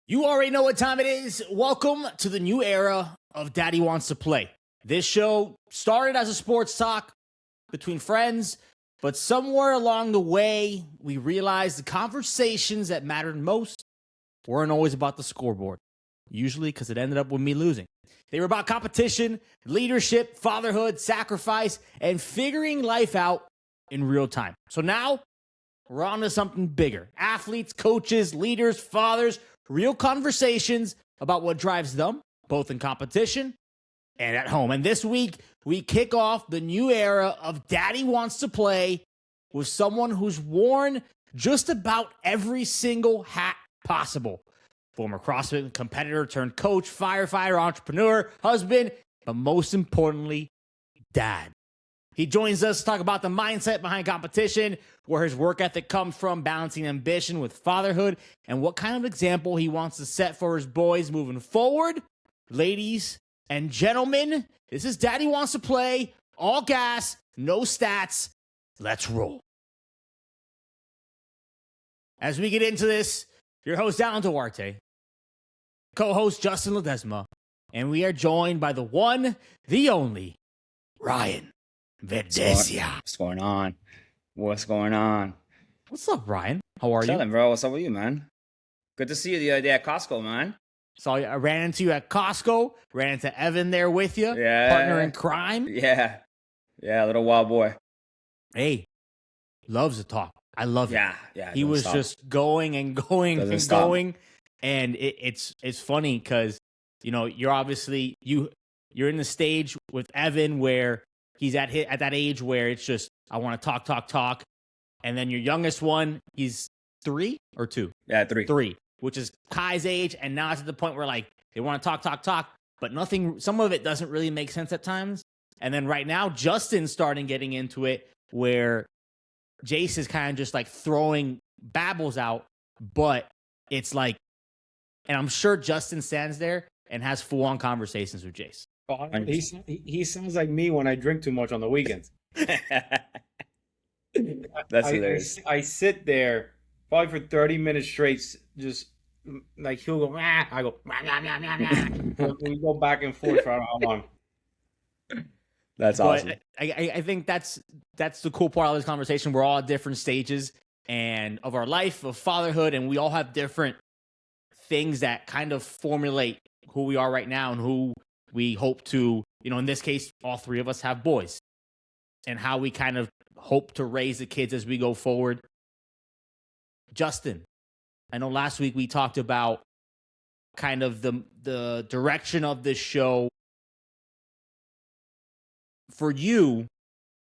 You already know what time it is. Welcome to the new era of Daddy Wants to Play. This show started as a sports talk between friends, but somewhere along the way, we realized the conversations that mattered most weren't always about the scoreboard, usually because it ended up with me losing. They were about competition, leadership, fatherhood, sacrifice, and figuring life out in real time. So now, we're on to something bigger. Athletes, coaches, leaders, fathers, real conversations about what drives them, both in competition and at home. And this week, we kick off the new era of Daddy Wants to Play with someone who's worn just about every single hat possible. Former CrossFit competitor turned coach, firefighter, entrepreneur, husband, but most importantly, dad. He joins us to talk about the mindset behind competition, where his work ethic comes from, balancing ambition with fatherhood, and what kind of example he wants to set for his boys moving forward. Ladies and gentlemen, this is Daddy Wants to Play. All gas, no stats. Let's roll. As we get into this, your host, Alan Duarte, co-host, Justin Ledesma, and we are joined by the one, the only, Ryan Verdecia. What's going on? What's going on? What's up, Ryan? How are you? Chilling, bro. What's up with you, man? Good to see you the other day at Costco, man. So I ran into you at Costco, ran into Evan there with you, Yeah. partner in crime. Yeah, little wild boy. Hey, loves to talk. I love it. Yeah. He was just going and going Doesn't and stop. going, and it's funny because you're obviously you're in the stage with Evan where he's at that age where it's just I want to talk, and then your youngest one, he's 3 or 2. Yeah, 3. 3, which is Kai's age, and now it's at the point where like they want to talk, but nothing. Some of it doesn't really make sense at times. And then right now, Justin's starting getting into it where Jace is kind of just like throwing babbles out, but it's like, and I'm sure Justin stands there and has full-on conversations with Jace. He sounds like me when I drink too much on the weekends. That's hilarious. I sit there probably for 30 minutes straight, just like he'll go, "Meh," I go, "Meh, meh, meh, meh, meh." We go back and forth for I don't know how long. That's awesome. But I think that's the cool part of this conversation. We're all at different stages and of our life, of fatherhood, and we all have different things that kind of formulate who we are right now and who we hope to, in this case, all 3 of us have boys, and how we kind of hope to raise the kids as we go forward. Justin, I know last week we talked about kind of the direction of this show. For you,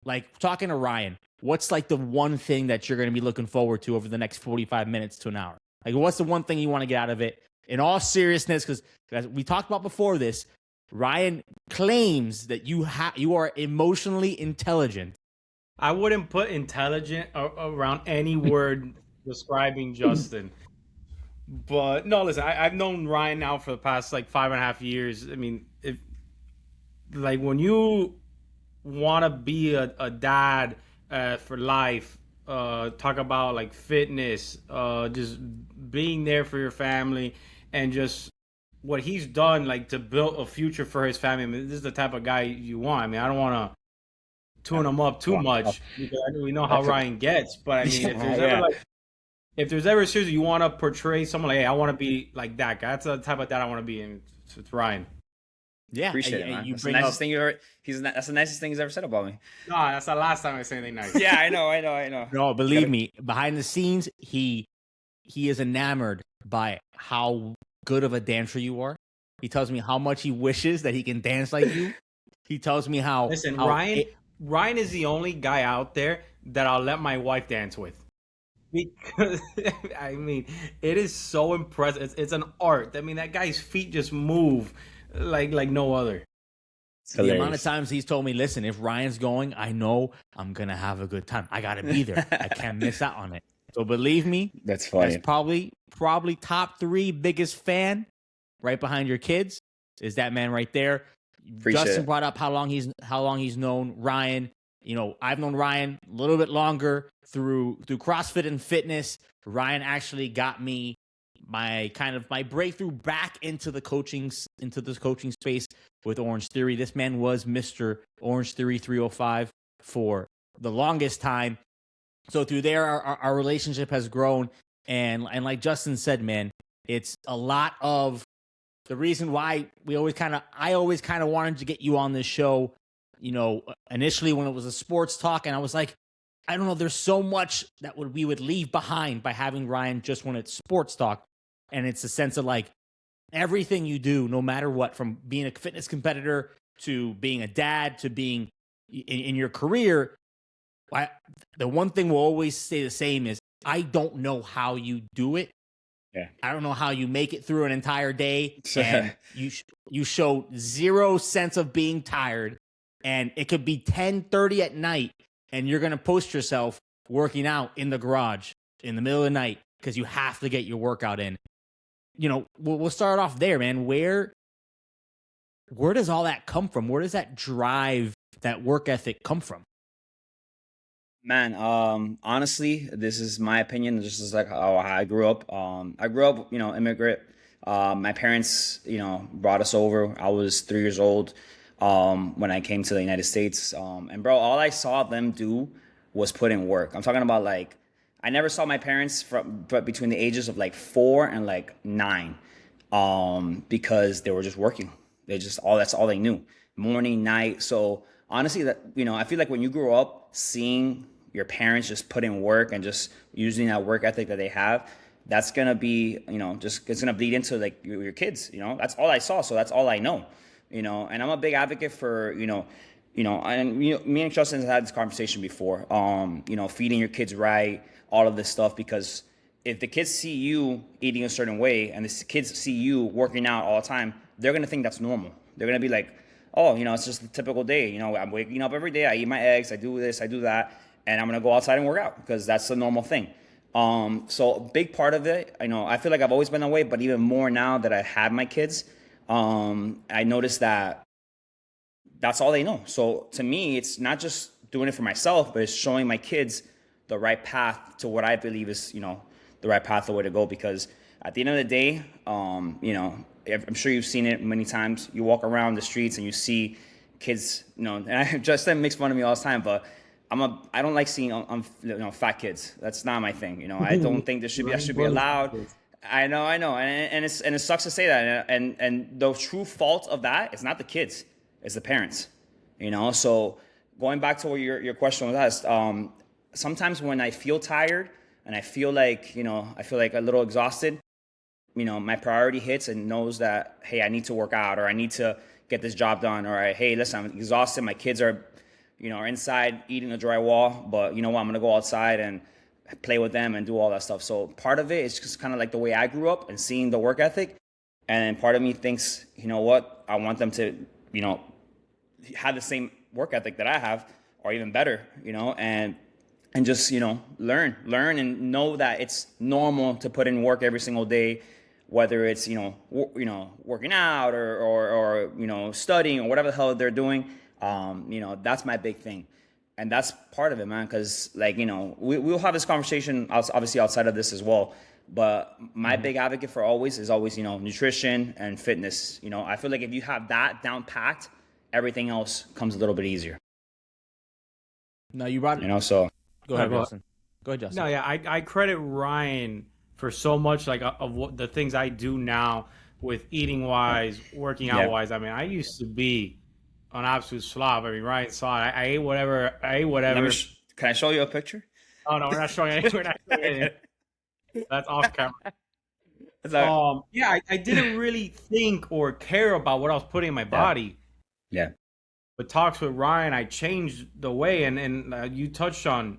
like talking to Ryan, what's like the one thing that you're going to be looking forward to over the next 45 minutes to an hour? Like, what's the one thing you want to get out of it? In all seriousness, because as we talked about before this, Ryan claims that you are emotionally intelligent. I wouldn't put intelligent around any word describing Justin. But no, listen, I've known Ryan now for the past like 5.5 years. I mean, when you want to be a dad for life, talk about like fitness, just being there for your family, and just what he's done like to build a future for his family. I mean, this is the type of guy you want. I mean, I don't want to tune him up too much because we know how Ryan gets. But I mean, if there's ever seriously you want to portray someone like, hey, I want to be like that guy. That's the type of dad I want to be, and it's Ryan. Yeah, Appreciate it, man. That's the nicest thing you ever. That's the nicest thing he's ever said about me. No, that's the last time I say anything nice. Yeah, I know. No, believe me, behind the scenes, he is enamored by how good of a dancer you are. He tells me how much he wishes that he can dance like you. He tells me how. Listen, Ryan is the only guy out there that I'll let my wife dance with. Because I mean, it is so impressive. It's an art. I mean, that guy's feet just move like no other. The amount of times he's told me, listen, if Ryan's going, I know I'm going to have a good time. I got to be there. I can't miss out on it. So believe me, that's funny. That's probably top 3 biggest fan right behind your kids is that man right there. Justin brought up how long he's known Ryan. I've known Ryan a little bit longer through CrossFit and fitness. Ryan actually got me my breakthrough back into the coaching space with Orange Theory. This man was Mr. Orange Theory 305 for the longest time. So through there, our relationship has grown, and like Justin said, man, it's a lot of the reason why I always kind of wanted to get you on this show. You know, initially when it was a sports talk, and I was like, I don't know, there's so much that we would leave behind by having Ryan just when it's sports talk, and it's a sense of like everything you do, no matter what, from being a fitness competitor to being a dad to being in your career. The one thing will always stay the same is I don't know how you do it. Yeah. I don't know how you make it through an entire day, and you show zero sense of being tired, and it could be 10:30 at night, and you're gonna post yourself working out in the garage in the middle of the night because you have to get your workout in. You know, we'll start off there, man. Where does all that come from? Where does that drive, that work ethic come from? Man, honestly, this is my opinion. This is like how I grew up. I grew up, immigrant. My parents, brought us over. I was 3 years old when I came to the United States. And bro, all I saw them do was put in work. I'm talking about like, I never saw my parents but between the ages of like 4 and like 9, because they were just working. That's all they knew, morning, night. So honestly, that, I feel like when you grow up seeing your parents just put in work and just using that work ethic that they have, that's gonna be, it's gonna bleed into like your kids. That's all I saw, so that's all I know. And I'm a big advocate for, and me and Justin have had this conversation before. Feeding your kids right, all of this stuff, because if the kids see you eating a certain way and the kids see you working out all the time, they're gonna think that's normal. They're gonna be like, oh, it's just a typical day. I'm waking up every day. I eat my eggs. I do this. I do that. And I'm going to go outside and work out because that's the normal thing. So a big part of it, I feel like I've always been that way, but even more now that I had my kids, I noticed that that's all they know. So to me, it's not just doing it for myself, but it's showing my kids the right path to what I believe is, the right path, the way to go. Because at the end of the day, I'm sure you've seen it many times. You walk around the streets and you see kids, and Justin makes fun of me all the time, but I don't like seeing fat kids. That's not my thing. I don't think that should be allowed. I know, and it sucks to say that. And the true fault of that is not the kids, it's the parents. So going back to what your question was asked, sometimes when I feel tired and I feel like a little exhausted, my priority hits and knows that, hey, I need to work out, or I need to get this job done, or hey, listen, I'm exhausted. My kids are inside eating a drywall, but you know what? I'm going to go outside and play with them and do all that stuff. So part of it is just kind of like the way I grew up and seeing the work ethic. And part of me thinks, you know what? I want them to, have the same work ethic that I have, or even better, and just, learn and know that it's normal to put in work every single day, whether it's, working out or studying or whatever the hell they're doing. That's my big thing. And that's part of it, man. Cause we'll have this conversation obviously outside of this as well. But my big advocate for is always, nutrition and fitness. I feel like if you have that down packed, everything else comes a little bit easier. No, you brought it. So go ahead, Justin. No, yeah, I credit Ryan for so much of what the things I do now with eating wise, working out wise. I mean, I used to be an absolute slob. I mean, Ryan saw it. I ate whatever. Can I show you a picture? Oh no, we're not showing anything. That's off camera. I didn't really think or care about what I was putting in my body. Yeah. But talks with Ryan, I changed the way, and you touched on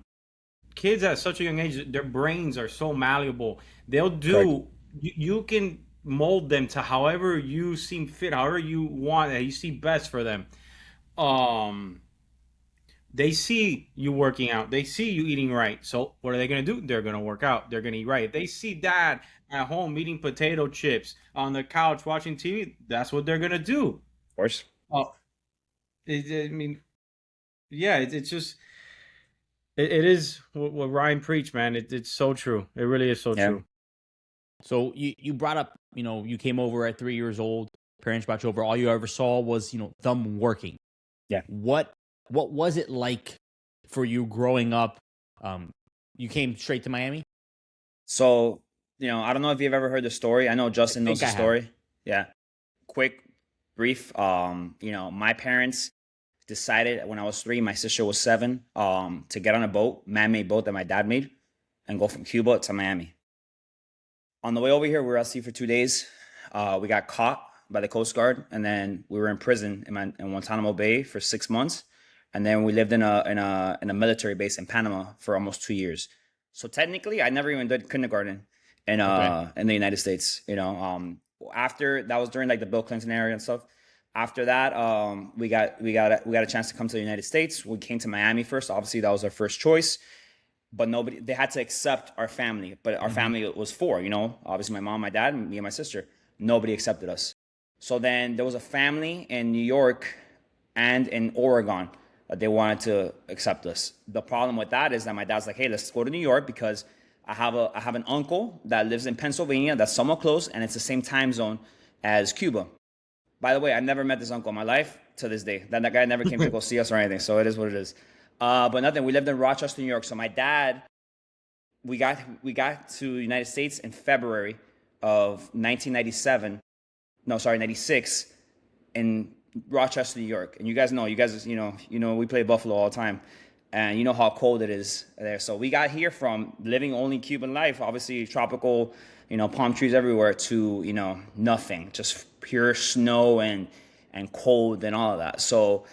kids at such a young age. Their brains are so malleable. They'll do. You can mold them to however you seem fit, however you want, that you see best for them. They see you working out. They see you eating right. So what are they going to do? They're going to work out. They're going to eat right. If they see dad at home eating potato chips on the couch watching TV, that's what they're going to do. Of course. It's just, it is what Ryan preached, man. It's so true. It really is so true. So you brought up, you came over at 3 years old. Parents brought you over. All you ever saw was, them working. Yeah. What was it like for you growing up? You came straight to Miami? So, I don't know if you've ever heard the story. I know I Justin knows think the I have. story. Yeah. Quick, brief. My parents decided when I was 3, my sister was 7, to get on a boat, man-made boat that my dad made, and go from Cuba to Miami. On the way over here, we were at sea for 2 days. We got caught by the Coast Guard, and then we were in prison in Guantanamo Bay for 6 months, and then we lived in a military base in Panama for almost 2 years. So technically, I never even did kindergarten Okay. in the United States. After that was during like the Bill Clinton era and stuff. After that, we got a chance to come to the United States. We came to Miami first. Obviously, that was our first choice, but they had to accept our family. But our Hmm. family was 4. Obviously my mom, my dad, me, and my sister. Nobody accepted us. So then there was a family in New York and in Oregon that they wanted to accept us. The problem with that is that my dad's like, hey, let's go to New York because I have an uncle that lives in Pennsylvania that's somewhat close, and it's the same time zone as Cuba. By the way, I've never met this uncle in my life to this day. That guy never came to go see us or anything, so it is what it is. But nothing. We lived in Rochester, New York. So my dad, we got to the United States in February of 1997. No, sorry, 96, in Rochester, New York. And you guys, we play Buffalo all the time, and you know how cold it is there. So we got here from living only Cuban life, obviously tropical, palm trees everywhere, to nothing, just pure snow and cold and all of that. So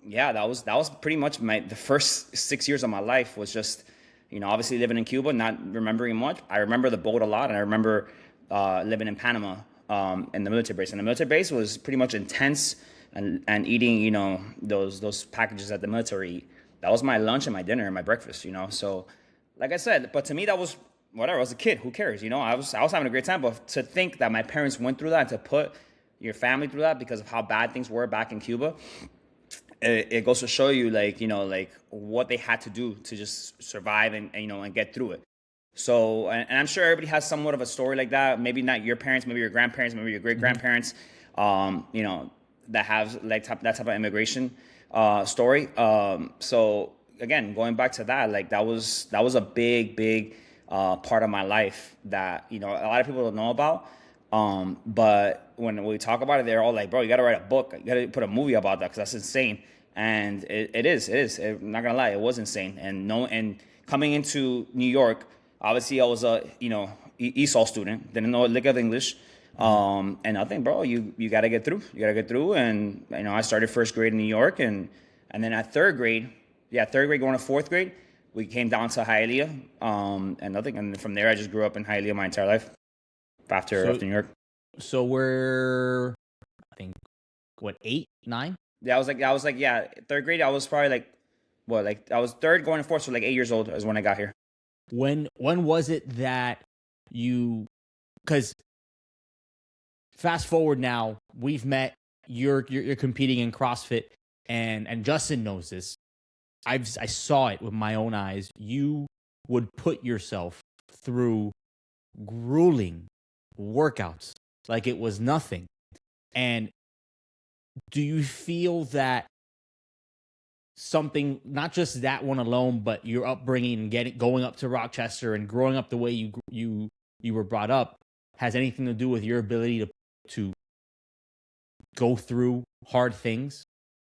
yeah, that was pretty much the first 6 years of my life was just obviously living in Cuba, not remembering much. I remember the boat a lot, and I remember living in Panama in the military base. And the military base was pretty much intense, and eating those packages that the military eat. That was my lunch and my dinner and my breakfast. So like I said, but to me that was whatever. I was a kid. Who cares? I was having a great time. But to think that my parents went through that, and to put your family through that because of how bad things were back in Cuba, it goes to show you like what they had to do to just survive and get through it. So, and I'm sure everybody has somewhat of a story like that. Maybe not your parents, maybe your grandparents, maybe your great Hmm. grandparents, that have like that type of immigration story. So again, going back to that, like that was a big part of my life that a lot of people don't know about. But when we talk about it, they're all like, "Bro, you got to write a book. You got to put a movie about that because that's insane." And it is. I'm not gonna lie, it was insane. And coming into New York, obviously I was a ESOL student, didn't know a lick of English, Hmm. and I think, bro, you got to get through. You got to get through. And I started first grade in New York, and then at third grade, going to fourth grade, we came down to Hialeah, and nothing. And from there, I just grew up in Hialeah my entire life after So New York. so we're, I think, what, 8, 9? Yeah, yeah, third grade. I was probably like, what, like I was third going to fourth, so like 8 years old is when I got here. When was it that you? Because fast forward now, we've met. You're competing in CrossFit, and Justin knows this. I saw it with my own eyes. You would put yourself through grueling workouts like it was nothing. And do you feel that something, not just that one alone, but your upbringing and going up to Rochester and growing up the way you were brought up, has anything to do with your ability to go through hard things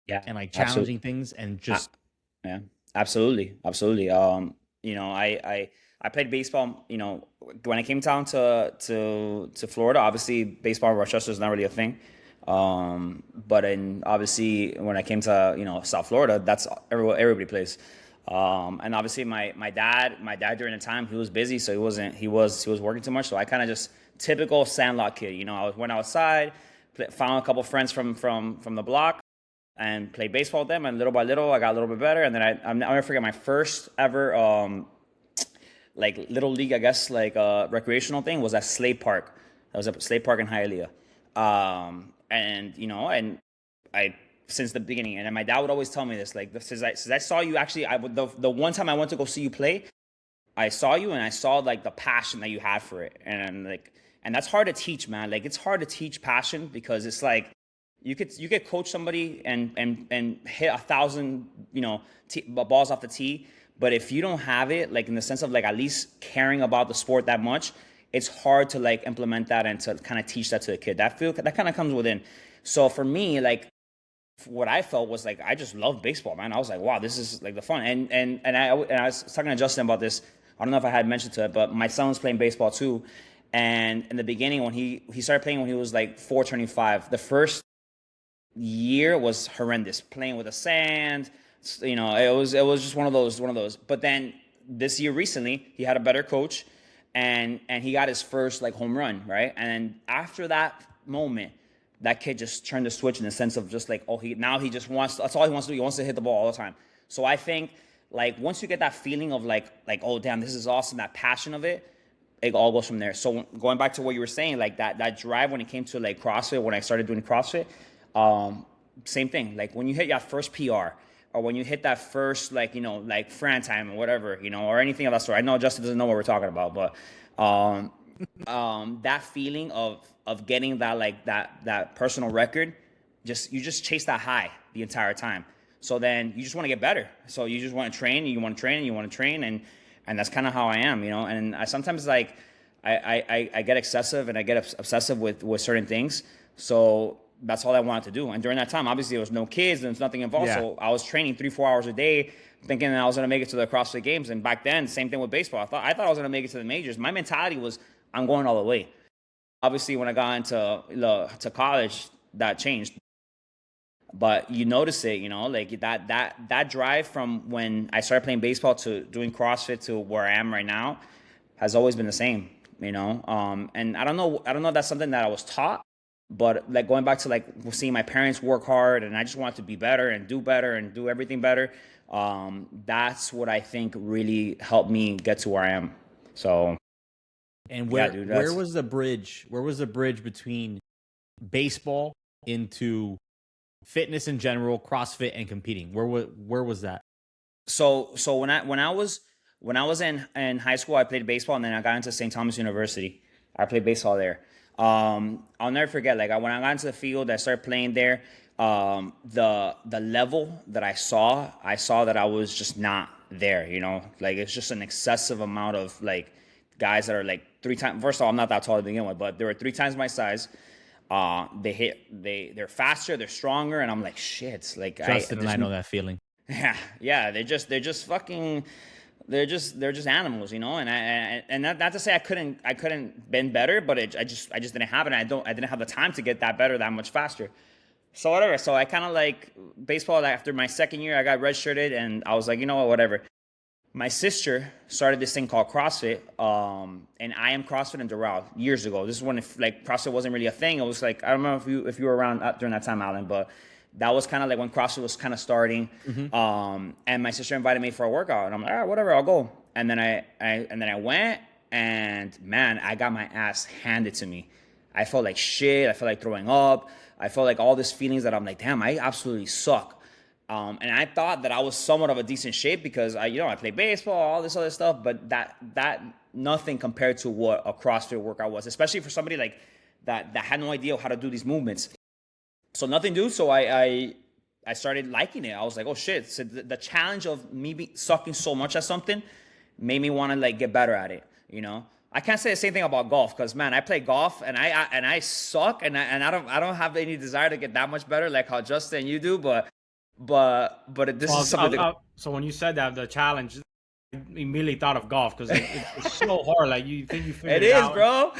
Yeah, and like absolutely. challenging things and Uh, just yeah, absolutely. I played baseball. When I came down to Florida, obviously baseball in Rochester is not really a thing. But obviously when I came to South Florida, that's everybody plays. And obviously my dad during the time he was busy, so he was working too much. So I kind of just typical Sandlot kid. I went outside, found a couple friends from the block, and played baseball with them. And little by little, I got a little bit better. And then I'll never forget my first ever like little league, I guess, like recreational thing was at Slade Park. That was at Slade Park in Hialeah. And I since the beginning, and my dad would always tell me this, like since I saw you actually, the one time I went to go see you play, I saw you and I saw like the passion that you had for it. And that's hard to teach, man. Like it's hard to teach passion because it's like you could coach somebody and hit 1,000, balls off the tee. But if you don't have it, like in the sense of like at least caring about the sport that much, it's hard to like implement that and to kind of teach that to a kid. That kind of comes within. So for me, like what I felt was like I just love baseball, man. I was like, wow, this is like the fun. And I was talking to Justin about this. I don't know if I had mentioned to it, but my son was playing baseball too. And in the beginning, when he started playing when he was like 4 turning 5, the first year was horrendous. Playing with the sand, it was just one of those. But then this year recently, he had a better coach, and he got his first like home run, right? And after that moment, that kid just turned the switch in the sense of just like, he just wants, that's all he wants to do. He wants to hit the ball all the time. So I think like once you get that feeling of like, oh damn, this is awesome, that passion of it, it all goes from there. So going back to what you were saying, like that drive when it came to like CrossFit, when I started doing CrossFit, same thing. Like when you hit your first PR, or when you hit that first like Fran time or whatever, or anything of that sort. I know Justin doesn't know what we're talking about, but that feeling of getting that like that personal record, you just chase that high the entire time. So then you just want to get better. So you just want to train, and you want to train, and you want to train, and that's kind of how I am, And I sometimes like I get excessive and I get obsessive with certain things. So that's all I wanted to do. And during that time, obviously there was no kids, there was nothing involved. Yeah. So I was training 3-4 hours a day, thinking that I was going to make it to the CrossFit Games. And back then, same thing with baseball. I thought I was going to make it to the majors. My mentality was, I'm going all the way. Obviously, when I got to college, that changed. But you notice it, like that drive from when I started playing baseball to doing CrossFit to where I am right now has always been the same, And I don't know if that's something that I was taught, but like going back to like seeing my parents work hard, and I just wanted to be better and do everything better. That's what I think really helped me get to where I am. So. And where was the bridge? Where was the bridge between baseball into fitness in general, CrossFit, and competing? Where was that? So when I was in high school, I played baseball, and then I got into St. Thomas University. I played baseball there. I'll never forget. Like when I got into the field, I started playing there. The level that I saw that I was just not there. Like it's just an excessive amount of like guys that are like 3 times. First of all, I'm not that tall to begin with, but they were 3 times my size. They're faster, they're stronger, and I'm like, shit. Like Justin and I know that feeling. Yeah. They're just animals, And not to say I couldn't bend better, but I just didn't have it. I didn't have the time to get that better that much faster. So whatever. So I kind of like baseball. After my second year, I got redshirted, and I was like, you know what, whatever. My sister started this thing called CrossFit, and I am CrossFit in Doral years ago. This is when like CrossFit wasn't really a thing. It was like, I don't know if you were around during that time, Alan, but that was kind of like when CrossFit was kind of starting. Mm-hmm. And my sister invited me for a workout, and I'm like, all right, whatever, I'll go. And then I went, and man, I got my ass handed to me. I felt like shit. I felt like throwing up. I felt like all these feelings that I'm like, damn, I absolutely suck. And I thought that I was somewhat of a decent shape because I play baseball, all this other stuff, but that nothing compared to what a CrossFit workout was, especially for somebody like that had no idea how to do these movements. So nothing do. So I started liking it. I was like, oh shit. So the challenge of me sucking so much at something made me want to like get better at it. I can't say the same thing about golf because man, I play golf and I suck and I don't have any desire to get that much better like how Justin and you do, but this is something. So when you said that the challenge, I immediately thought of golf because it's so hard. Like you think you figure it out. It is, bro.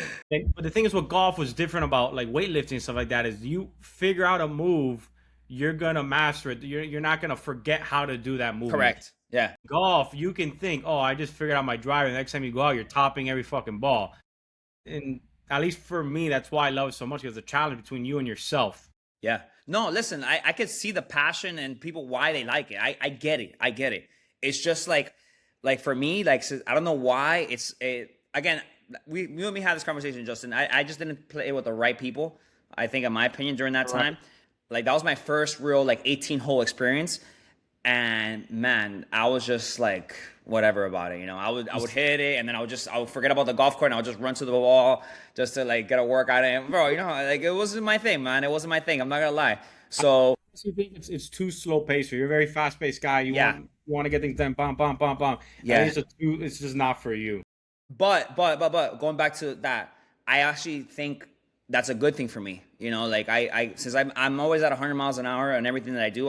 But the thing is, what golf was different about like weightlifting and stuff like that is you figure out a move, you're gonna master it. You're not gonna forget how to do that move. Correct. Yeah. Golf, you can think, oh, I just figured out my drive. And the next time you go out, you're topping every fucking ball. And at least for me, that's why I love it so much because the challenge between you and yourself. Yeah. No, listen, I could see the passion and people why they like it. I get it. It's just like for me, like I don't know why again, you and me had this conversation, Justin. I just didn't play with the right people. I think in my opinion during that time, like that was my first real like 18-hole experience. And man, I was just like whatever about it, you know. I would hit it, and then I would forget about the golf cart, and I would just run to the wall just to like get a workout in, bro. You know, like it wasn't my thing, man. It wasn't my thing. I'm not gonna lie. So You think it's too slow paced? You're a very fast paced guy. You want to get things done, bam, bam, bam, bam. Yeah. It's just not for you. But going back to that, I actually think that's a good thing for me. You know, like since I'm always at 100 miles an hour and everything that I do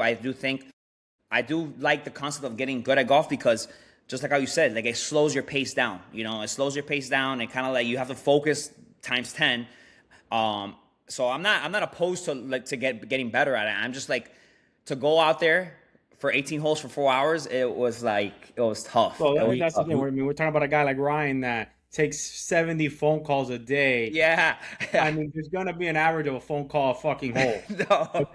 like the concept of getting good at golf, because just like how you said, like it slows your pace down. You know, it slows your pace down, and kind of like you have to focus times 10. So I'm not opposed to like getting better at it. I'm just like, to go out there for 18 holes for 4 hours. It was tough. Well, that's the thing. I mean, we're talking about a guy like Ryan that takes 70 phone calls a day. Yeah. I mean, there's gonna be an average of a phone call a fucking hole. No.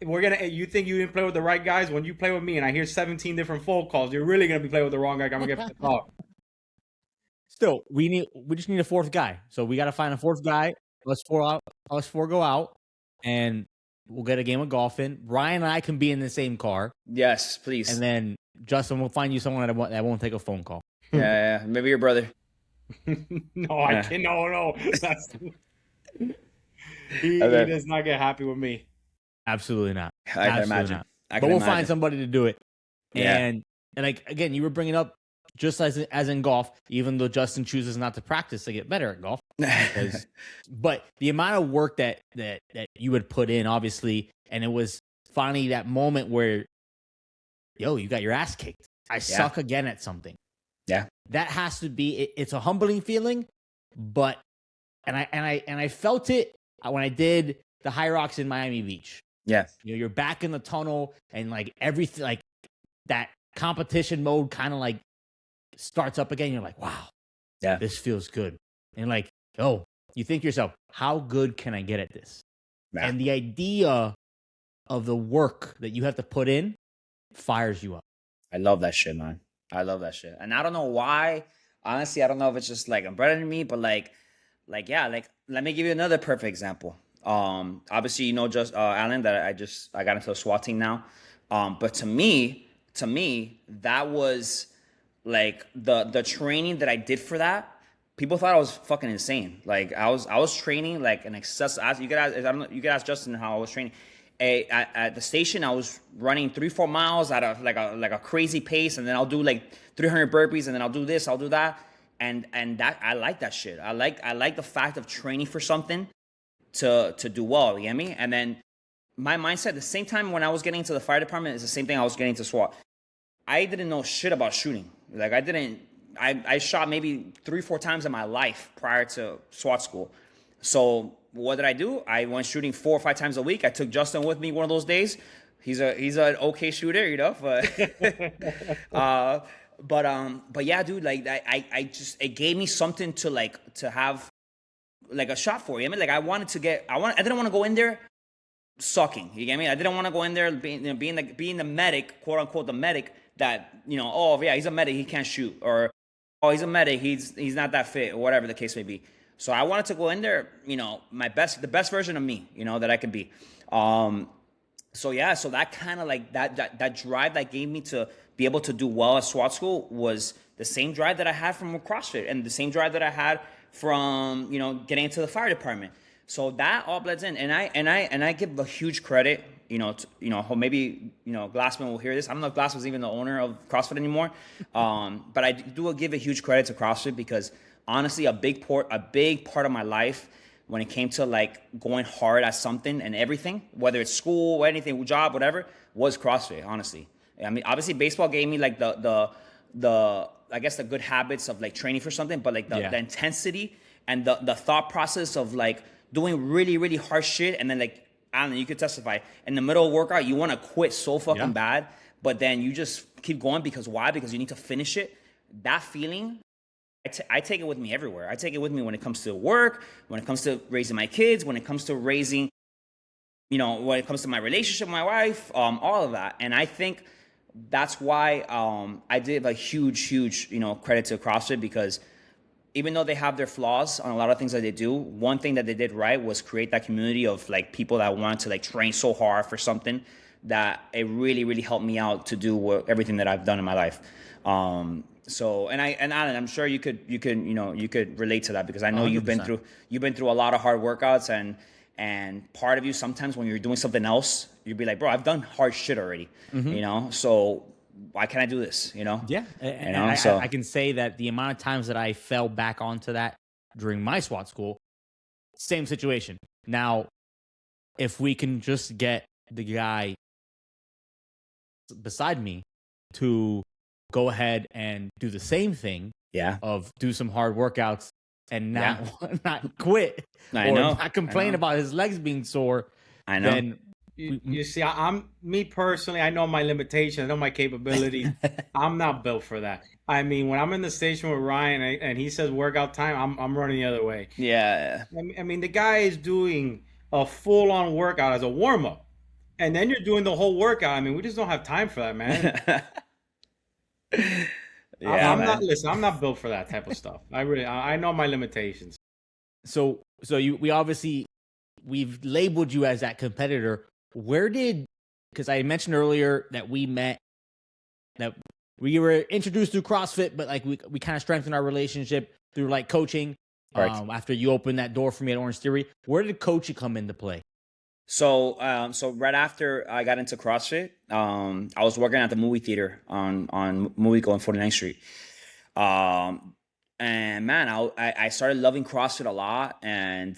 You think you didn't play with the right guys? When you play with me and I hear 17 different phone calls, you're really gonna be playing with the wrong guy. I'm gonna get pissed off. Still, we just need a fourth guy. So we got to find a fourth guy. Let's four go out, and we'll get a game of golf in. Ryan and I can be in the same car. Yes, please. And then Justin will find you someone that won't take a phone call. Yeah. Maybe your brother. No, I can't. No. He does not get happy with me. Absolutely not. I can imagine. But we'll find somebody to do it. Yeah. And like, again, you were bringing up, just as in golf, even though Justin chooses not to practice to get better at golf. But the amount of work that you would put in, obviously, and it was finally that moment where, you got your ass kicked. I suck again at something. Yeah. That has to be, it's a humbling feeling, but, and I felt it when I did the High Rocks in Miami Beach. Yeah. You're back in the tunnel, and like everything, like that competition mode kind of like starts up again. You're like, wow, this feels good. And like, you think to yourself, how good can I get at this? Yeah. And the idea of the work that you have to put in fires you up. I love that shit, man. I love that shit. And I don't know why. Honestly, I don't know if it's just like embedded in me, but like, let me give you another perfect example. Obviously, you know, just Alan, that I got into a SWAT team now. But to me, that was like the training that I did for that. People thought I was fucking insane. Like I was training like an excess. You could ask Justin how I was training. At the station, I was running 3-4 miles at a crazy pace, and then I'll do like 300 burpees, and then I'll do this, I'll do that, and that I like that shit. I like the fact of training for something to do well. You get me? And then my mindset at the same time when I was getting into the fire department is the same thing I was getting to SWAT. I didn't know shit about shooting. Like I shot maybe 3-4 times in my life prior to SWAT school. So what did I do? I went shooting 4 or 5 times a week. I took Justin with me one of those days. He's an okay shooter, you know. But yeah, dude. Like I just, it gave me something to have like a shot for. You know what I mean? Like I didn't want to go in there sucking. You get me? I didn't want to go in there being the medic, quote unquote, the medic that, you know, oh yeah, he's a medic, he can't shoot, or oh, he's a medic, he's not that fit, or whatever the case may be. So I wanted to go in there, you know, the best version of me, you know, that I could be. So that kind of like that drive that gave me to be able to do well at SWAT school was the same drive that I had from CrossFit, and the same drive that I had from, you know, getting into the fire department. So that all blends in, and I give a huge credit, you know, maybe, you know, Glassman will hear this. I don't know if Glassman's even the owner of CrossFit anymore, but I do give a huge credit to CrossFit, because honestly, a big part of my life when it came to like going hard at something and everything, whether it's school or anything, job, whatever, was CrossFit. Honestly, I mean, obviously, baseball gave me like the I guess the good habits of like training for something, but like the intensity and the thought process of like doing really, really hard shit, and then like, I don't know, you could testify, in the middle of workout, you want to quit so fucking bad, but then you just keep going because why? Because you need to finish it. That feeling, I take it with me everywhere. I take it with me when it comes to work, when it comes to raising my kids, when it comes to raising, you know, when it comes to my relationship with my wife, all of that. And I think that's why I did a huge, you know, credit to CrossFit, because even though they have their flaws on a lot of things that they do, one thing that they did right was create that community of like people that wanted to like train so hard for something that it really, really helped me out to do everything that I've done in my life. So, and Alan, I'm sure you could relate to that, because I know 100%. you've been through a lot of hard workouts, and part of you sometimes when you're doing something else, you'd be like, bro, I've done hard shit already, so why can't I do this, Yeah. I can say that the amount of times that I fell back onto that during my SWAT school, same situation. Now, if we can just get the guy beside me to go ahead and do the same thing, of do some hard workouts and not quit I or know. not complain about his legs being sore, I know. then You see, I'm me personally. I know my limitations. I know my capabilities. I'm not built for that. I mean, when I'm in the station with Ryan and he says workout time, I'm running the other way. Yeah. I mean, the guy is doing a full-on workout as a warm-up, and then you're doing the whole workout. I mean, we just don't have time for that, man. I'm not. Listen, I'm not built for that type of stuff. I know my limitations. So we've labeled you as that competitor. Because I mentioned earlier that we met, that we were introduced through CrossFit, but like we kind of strengthened our relationship through like coaching. After you opened that door for me at Orange Theory, where did coaching come into play? So right after I got into CrossFit, I was working at the movie theater on Movico on 49th Street. And man, I started loving CrossFit a lot, and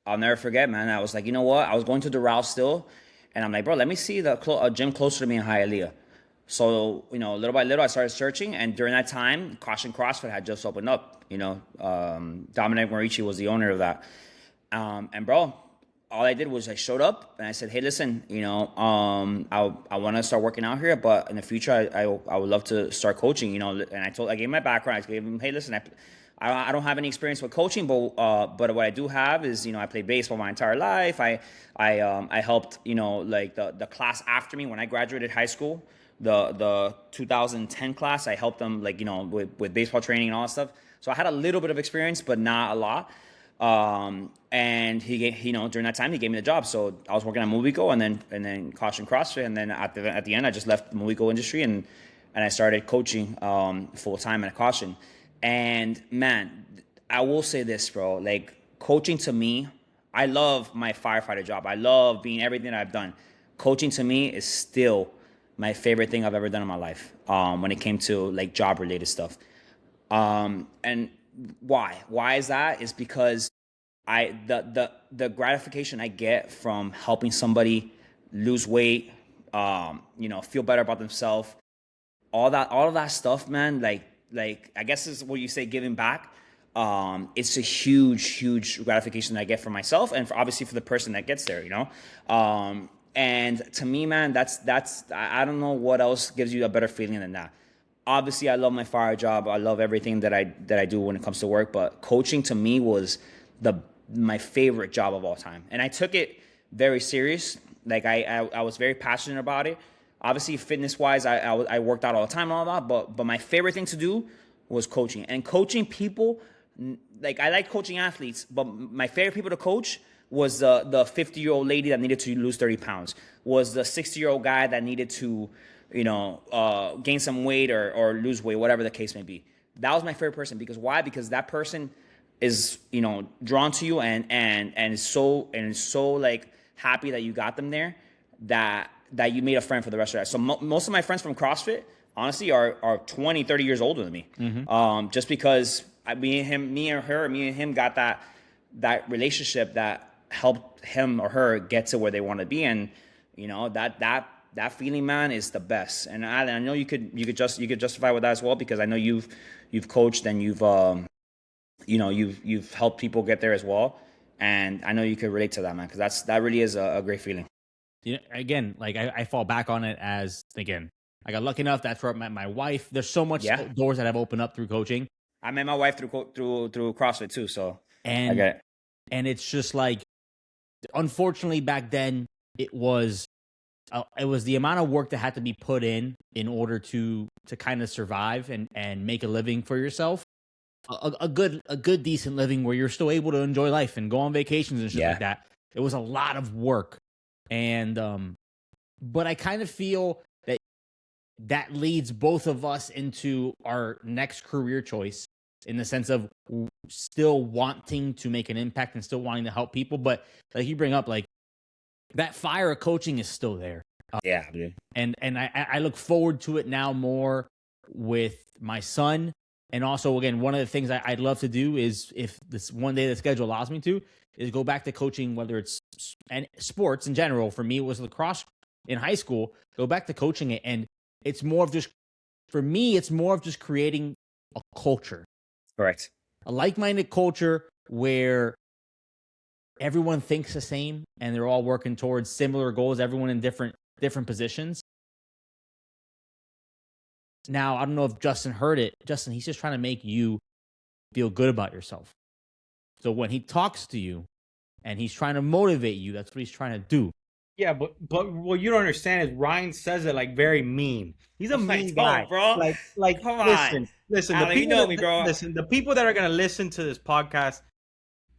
I'll never forget, man. I was like, you know what? I was going to Doral still, and I'm like, bro, let me see a gym closer to me in Hialeah. So, little by little, I started searching, and during that time, Caution CrossFit had just opened up. Dominic Morici was the owner of that. And bro, all I did was I showed up and I said, hey, listen, I want to start working out here, but in the future, I would love to start coaching, and I gave my background. I gave him, hey, listen, I don't have any experience with coaching, but what I do have is, I played baseball my entire life. I helped, like the class after me when I graduated high school, the 2010 class, I helped them like, with baseball training and all that stuff. So I had a little bit of experience, but not a lot. And he during that time he gave me the job. So I was working at Movico and then Caution CrossFit. And then at the end, I just left the Movico industry and I started coaching, full time at Caution. And man, I will say this, bro, like coaching to me, I love my firefighter job. I love being everything that I've done. Coaching to me is still my favorite thing I've ever done in my life. When it came to like job related stuff. And why is that? Is because the gratification I get from helping somebody lose weight, feel better about themselves, all of that stuff, man, like I guess is what you say, giving back. It's a huge gratification that I get for myself and obviously for the person that gets there, and to me, man, that's I don't know what else gives you a better feeling than that. Obviously, I love my fire job. I love everything that I do when it comes to work. But coaching to me was my favorite job of all time, and I took it very serious. Like I was very passionate about it. Obviously, fitness wise, I worked out all the time and all that. But my favorite thing to do was coaching, and coaching people. Like I like coaching athletes, but my favorite people to coach was the 50-year-old lady that needed to lose 30 pounds. Was the 60-year-old guy that needed to gain some weight or lose weight, whatever the case may be. That was my favorite person. Because why? Because that person is, drawn to you and is so like happy that you got them there that you made a friend for the rest of that. So most of my friends from CrossFit, honestly, are 20, 30 years older than me. Mm-hmm. Just because me and him got that relationship that helped him or her get to where they want to be. And, that feeling, man, is the best. And I know you could justify with that as well, because I know you've coached and you've helped people get there as well. And I know you could relate to that, man, because that really is a great feeling. Again, like I fall back on it as, again, I got lucky enough. That's where I met my wife. There's so much doors that have opened up through coaching. I met my wife through CrossFit too. So and I get it. And it's just like, unfortunately, back then it was the amount of work that had to be put in order to kind of survive and make a living for yourself, a good decent living where you're still able to enjoy life and go on vacations and shit like that. It was a lot of work, and But I kind of feel that leads both of us into our next career choice, in the sense of still wanting to make an impact and still wanting to help people. But like you bring up, like, that fire of coaching is still there. Yeah, dude. And I look forward to it now more with my son. And also, again, one of the things I'd love to do is, if this one day the schedule allows me to, is go back to coaching, whether it's sports in general. For me, it was lacrosse in high school. Go back to coaching it. And it's more of just, for me, it's more of just creating a culture. Correct. A like-minded culture where everyone thinks the same and they're all working towards similar goals, everyone in different positions. Now, I don't know if Justin heard it. Justin, he's just trying to make you feel good about yourself. So when he talks to you and he's trying to motivate you, that's what he's trying to do. Yeah, but what you don't understand is Ryan says it like very mean. He's a mean guy, bro. Like Come listen, on. listen. Alan, The people you know me, bro. Listen, the people that are gonna listen to this podcast,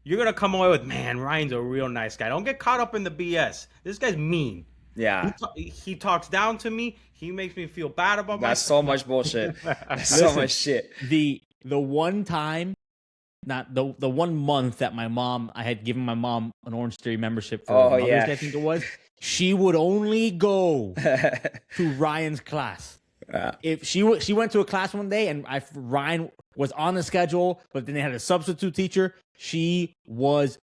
you're gonna come away with, man, Ryan's a real nice guy. Don't get caught up in the BS. This guy's mean. Yeah. He talks down to me. He makes me feel bad about That's myself. so much bullshit. That's so much shit. The one time, not the 1 month that I had given my mom an Orange Theory membership for Mother's Day, I think it was. She would only go to Ryan's class. If she went to a class one day and Ryan was on the schedule, but then they had a substitute teacher, she was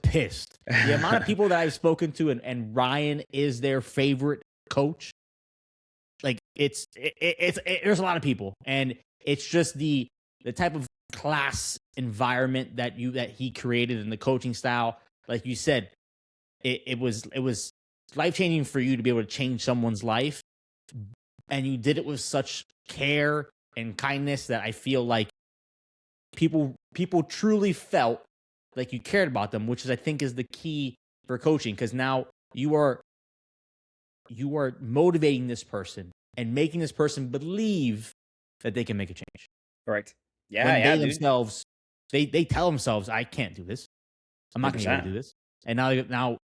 pissed. The amount of people that I've spoken to, and Ryan is their favorite coach. Like, it's there's a lot of people, and it's just the type of class environment that he created in the coaching style. Like you said, it was life-changing for you to be able to change someone's life, and you did it with such care and kindness that I feel like people truly felt like you cared about them, which is, I think, is the key for coaching, because now you are motivating this person and making this person believe that they can make a change. Correct. Yeah, When yeah, they dude. themselves, they tell themselves, I can't do this. I'm not going to be able to do this. And now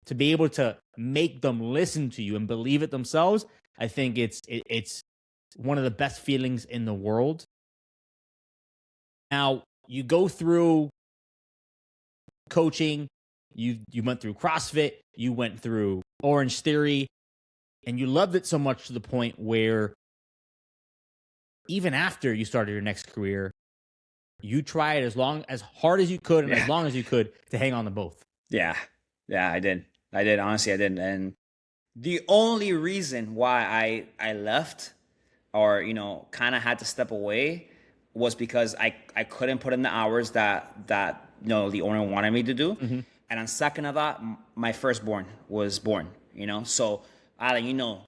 to be able to make them listen to you and believe it themselves, I think it's one of the best feelings in the world. Now, you go through coaching, you went through CrossFit, you went through Orange Theory, and you loved it so much to the point where even after you started your next career, you tried as hard as you could and as long as you could to hang on to both. Yeah, I did. Honestly, I did. And the only reason why I left, or kind of had to step away, was because I couldn't put in the hours that the owner wanted me to do. Mm-hmm. And on second of that, my firstborn was born. So Alan,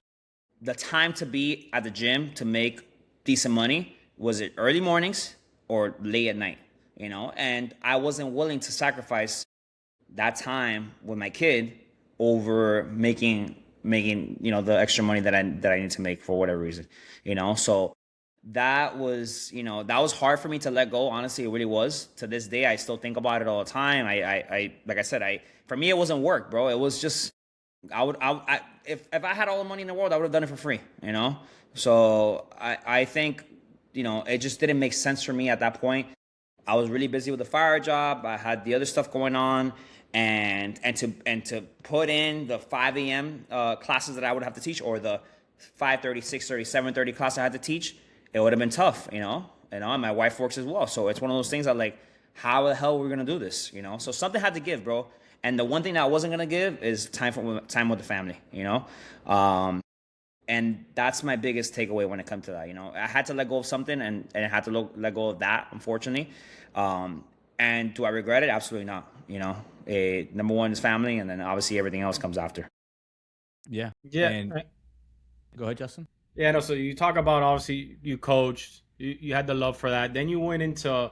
the time to be at the gym to make decent money, was it early mornings or late at night? And I wasn't willing to sacrifice that time with my kid over making the extra money that I need to make for whatever reason. So that was hard for me to let go. Honestly, it really was. To this day, I still think about it all the time. I like I said, for me, it wasn't work, bro. It was just, if I had all the money in the world, I would have done it for free, So I think, it just didn't make sense for me at that point. I was really busy with the fire job. I had the other stuff going on, and to put in the 5 a.m. Classes that I would have to teach, or the 5:30, 6:30, 7:30 class I had to teach, it would have been tough, and my wife works as well. So it's one of those things that, like, how the hell are we going to do this, So something had to give, bro. And the one thing that I wasn't going to give is time with the family, And that's my biggest takeaway when it comes to that, I had to let go of something, and I had to let go of that, unfortunately. And do I regret it? Absolutely not, Number one is family, and then obviously everything else comes after. Yeah. And go ahead, Justin. Yeah, no, so you talk about, obviously, you coached, you had the love for that. Then you went into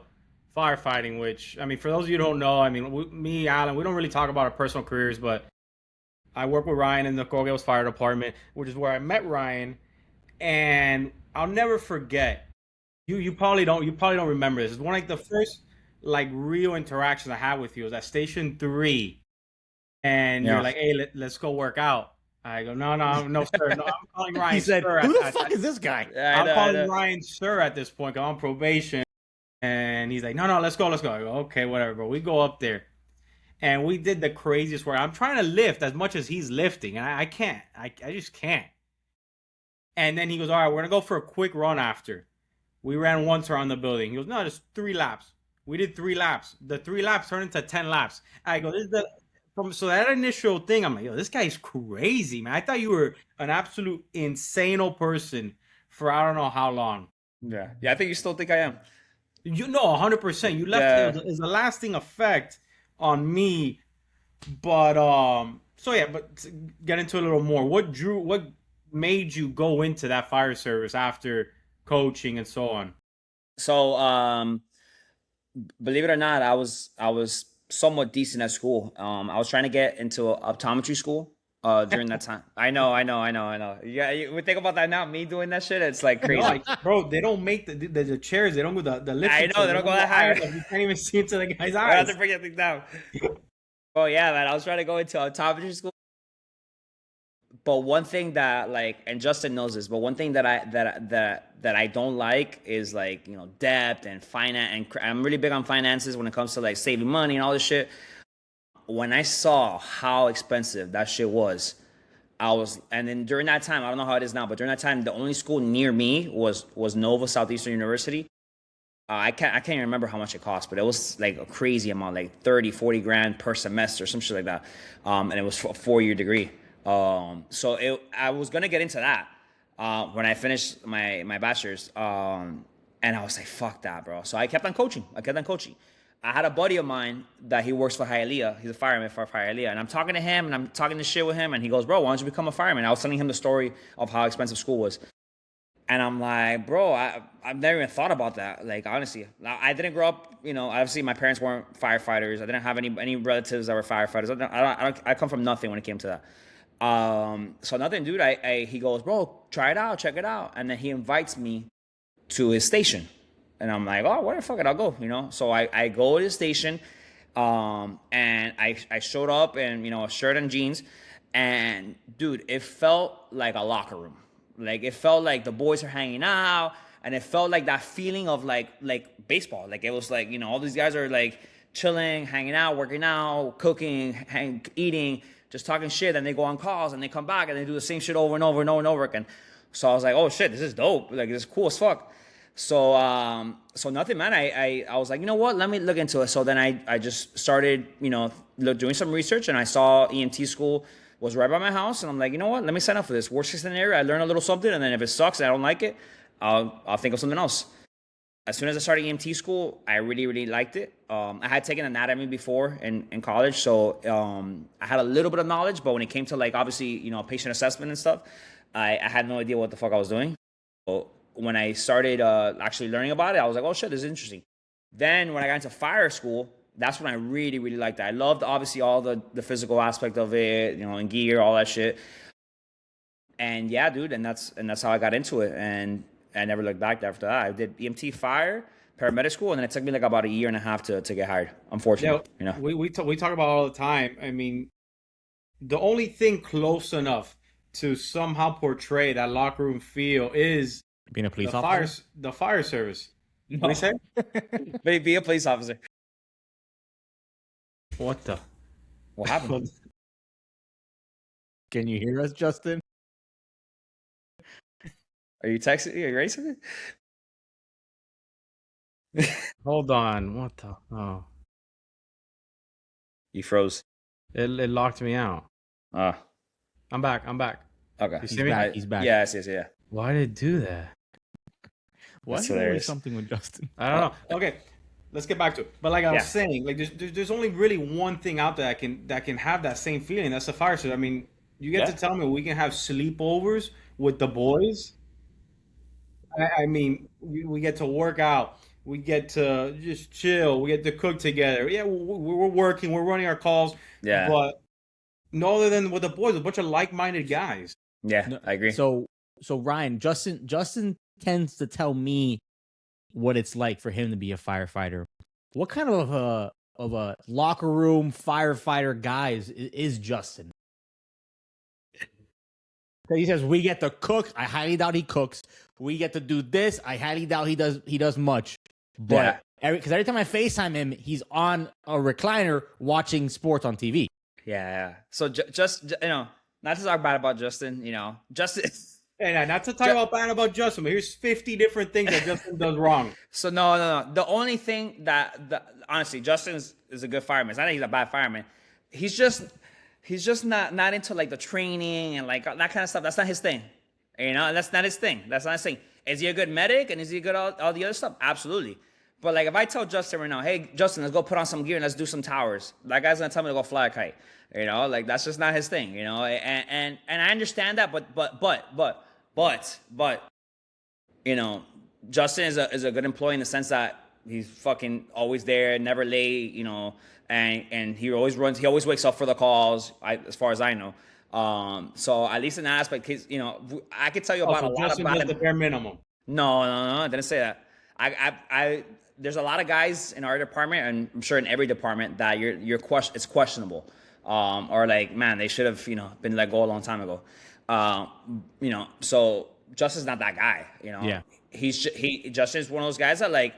firefighting, which, I mean, for those of you who don't know, I mean, me, Alan, we don't really talk about our personal careers, but I work with Ryan in the Coral Gables Fire Department, which is where I met Ryan. And I'll never forget, you probably don't remember this. It's one of the first, real interactions I had with you. It was at Station 3. And you're like, hey, let's go work out. I go, no, sir. No, I'm calling Ryan He said, sir. "Who the fuck is this guy?" I I'm know, I calling know. Ryan sir at this point. 'Cause I'm on probation. And he's like, no, let's go. I go, okay, whatever, bro. We go up there. And we did the craziest work. I'm trying to lift as much as he's lifting. And I can't. I just can't. And then he goes, all right, we're going to go for a quick run after. We ran once around the building. He goes, no, just 3 laps. We did 3 laps. The 3 laps turned into 10 laps. I go, this is the so that initial thing, I'm like, yo, this guy's crazy, man. I thought you were an absolute insane person for I don't know how long. Yeah, I think you still think I am. You know, 100%. You left Yeah. it was a lasting effect on me. But so yeah, but to get into a little more. What made you go into that fire service after coaching and so on? So, believe it or not, I was somewhat decent at school. I was trying to get into optometry school during that time. I know. Yeah, you would think about that now. Me doing that shit, it's like crazy. No, bro, they don't make the chairs. They don't go the lift. I know, they don't go that high. You can't even see into the guy's I have eyes. to bring everything down. Oh yeah, man. I was trying to go into optometry school. But one thing that and Justin knows this, but one thing that I don't like is debt and finance, and I'm really big on finances when it comes to saving money and all this shit. When I saw how expensive that shit was, and then during that time, I don't know how it is now, but during that time, the only school near me was Nova Southeastern University. I can't even remember how much it cost, but it was like a crazy amount, like 30, 40 grand per semester, some shit like that. And it was a 4-year degree. So I was gonna get into that when I finished my bachelor's. And I was like, fuck that, bro. So I kept on coaching. I had a buddy of mine that he works for Hialeah. He's a fireman for Hialeah. And I'm talking to him and I'm talking this shit with him. And he goes, bro, why don't you become a fireman? I was telling him the story of how expensive school was. And I'm like, bro, I've never even thought about that. Like, honestly, I didn't grow up, obviously my parents weren't firefighters. I didn't have any relatives that were firefighters. I come from nothing when it came to that. So nothing, dude. He goes, bro, try it out, check it out. And then he invites me to his station. And I'm like, oh, what the fuck, I'll go, So I go to the station, and I showed up in, a shirt and jeans. And, dude, it felt like a locker room. Like, it felt like the boys are hanging out, and it felt like that feeling of like baseball. Like, it was like, all these guys are like chilling, hanging out, working out, cooking, eating, just talking shit. Then they go on calls and they come back and they do the same shit over and over and over and over again. So I was like, oh shit, this is dope. Like, this is cool as fuck. So nothing, man. I was like, you know what? Let me look into it. So then I just started, doing some research, and I saw EMT school was right by my house, and I'm like, you know what? Let me sign up for this. Worst case scenario, I learn a little something, and then if it sucks and I don't like it, I'll think of something else. As soon as I started EMT school, I really, really liked it. I had taken anatomy before in college, so I had a little bit of knowledge, but when it came to obviously, patient assessment and stuff, I had no idea what the fuck I was doing. So when I started actually learning about it, I was like, oh shit, this is interesting. Then when I got into fire school, that's when I really, really liked it. I loved, obviously, all the physical aspect of it, and gear, all that shit. And yeah, dude, and that's how I got into it. And I never looked back after that. I did EMT, fire, paramedic school, and then it took me about a year and a half to get hired, unfortunately. We talk about it all the time. I mean, the only thing close enough to somehow portray that locker room feel is being a police officer. The fire service. No. What do you say? Be a police officer. What happened? Can you hear us, Justin? Are you texting? Are you ready something? Hold on. What the? Oh. You froze. It locked me out. I'm back. Okay. He's back. He's back. Yes. Yeah. Why did it do that? What's always something with Justin? I don't know. Okay, let's get back to it. But like I was saying, there's only really one thing out there that can have that same feeling. That's the fire service. I mean, you get to tell me we can have sleepovers with the boys. I mean, we get to work out. We get to just chill. We get to cook together. Yeah, we're working. We're running our calls. Yeah. But no other than with the boys, a bunch of like-minded guys. Yeah, I agree. So Ryan, Justin tends to tell me what it's like for him to be a firefighter. What kind of a locker room firefighter guy is Justin? He says we get to cook. I highly doubt he cooks. We get to do this. I highly doubt he does much. But because every time I FaceTime him, he's on a recliner watching sports on TV. Yeah. So just not to talk bad about Justin. Justin. Hey, not to talk bad about Justin, but here's 50 different things that Justin does wrong. So no. The only thing honestly, Justin is a good fireman. It's not that he's a bad fireman. He's just not into like the training and like that kind of stuff. That's not his thing. That's not his thing. That's not his thing. Is he a good medic and is he good at all the other stuff? Absolutely. But like if I tell Justin right now, hey Justin, let's go put on some gear and let's do some towers, that guy's gonna tell me to go fly a kite. Like that's just not his thing. And I understand that, but Justin is a good employee in the sense that he's fucking always there, never late. And he always runs. He always wakes up for the calls. As far as I know. So at least in that aspect, I could tell you about a lot Justin about does the bare minimum. No, I didn't say that. There's a lot of guys in our department, and I'm sure in every department that it's questionable, or like, man, they should have been let go a long time ago. So Justin's not that guy. Yeah. Justin's one of those guys that like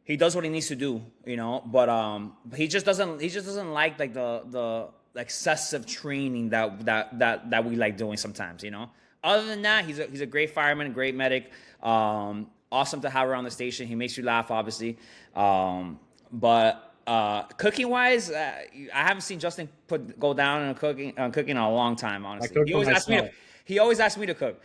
he does what he needs to do, but he just doesn't like the excessive training that we like doing sometimes, Other than that, he's a great fireman, great medic. Awesome to have around the station. He makes you laugh, obviously. But cooking wise, I haven't seen Justin go down on cooking in a long time. Honestly, he always asks me to cook.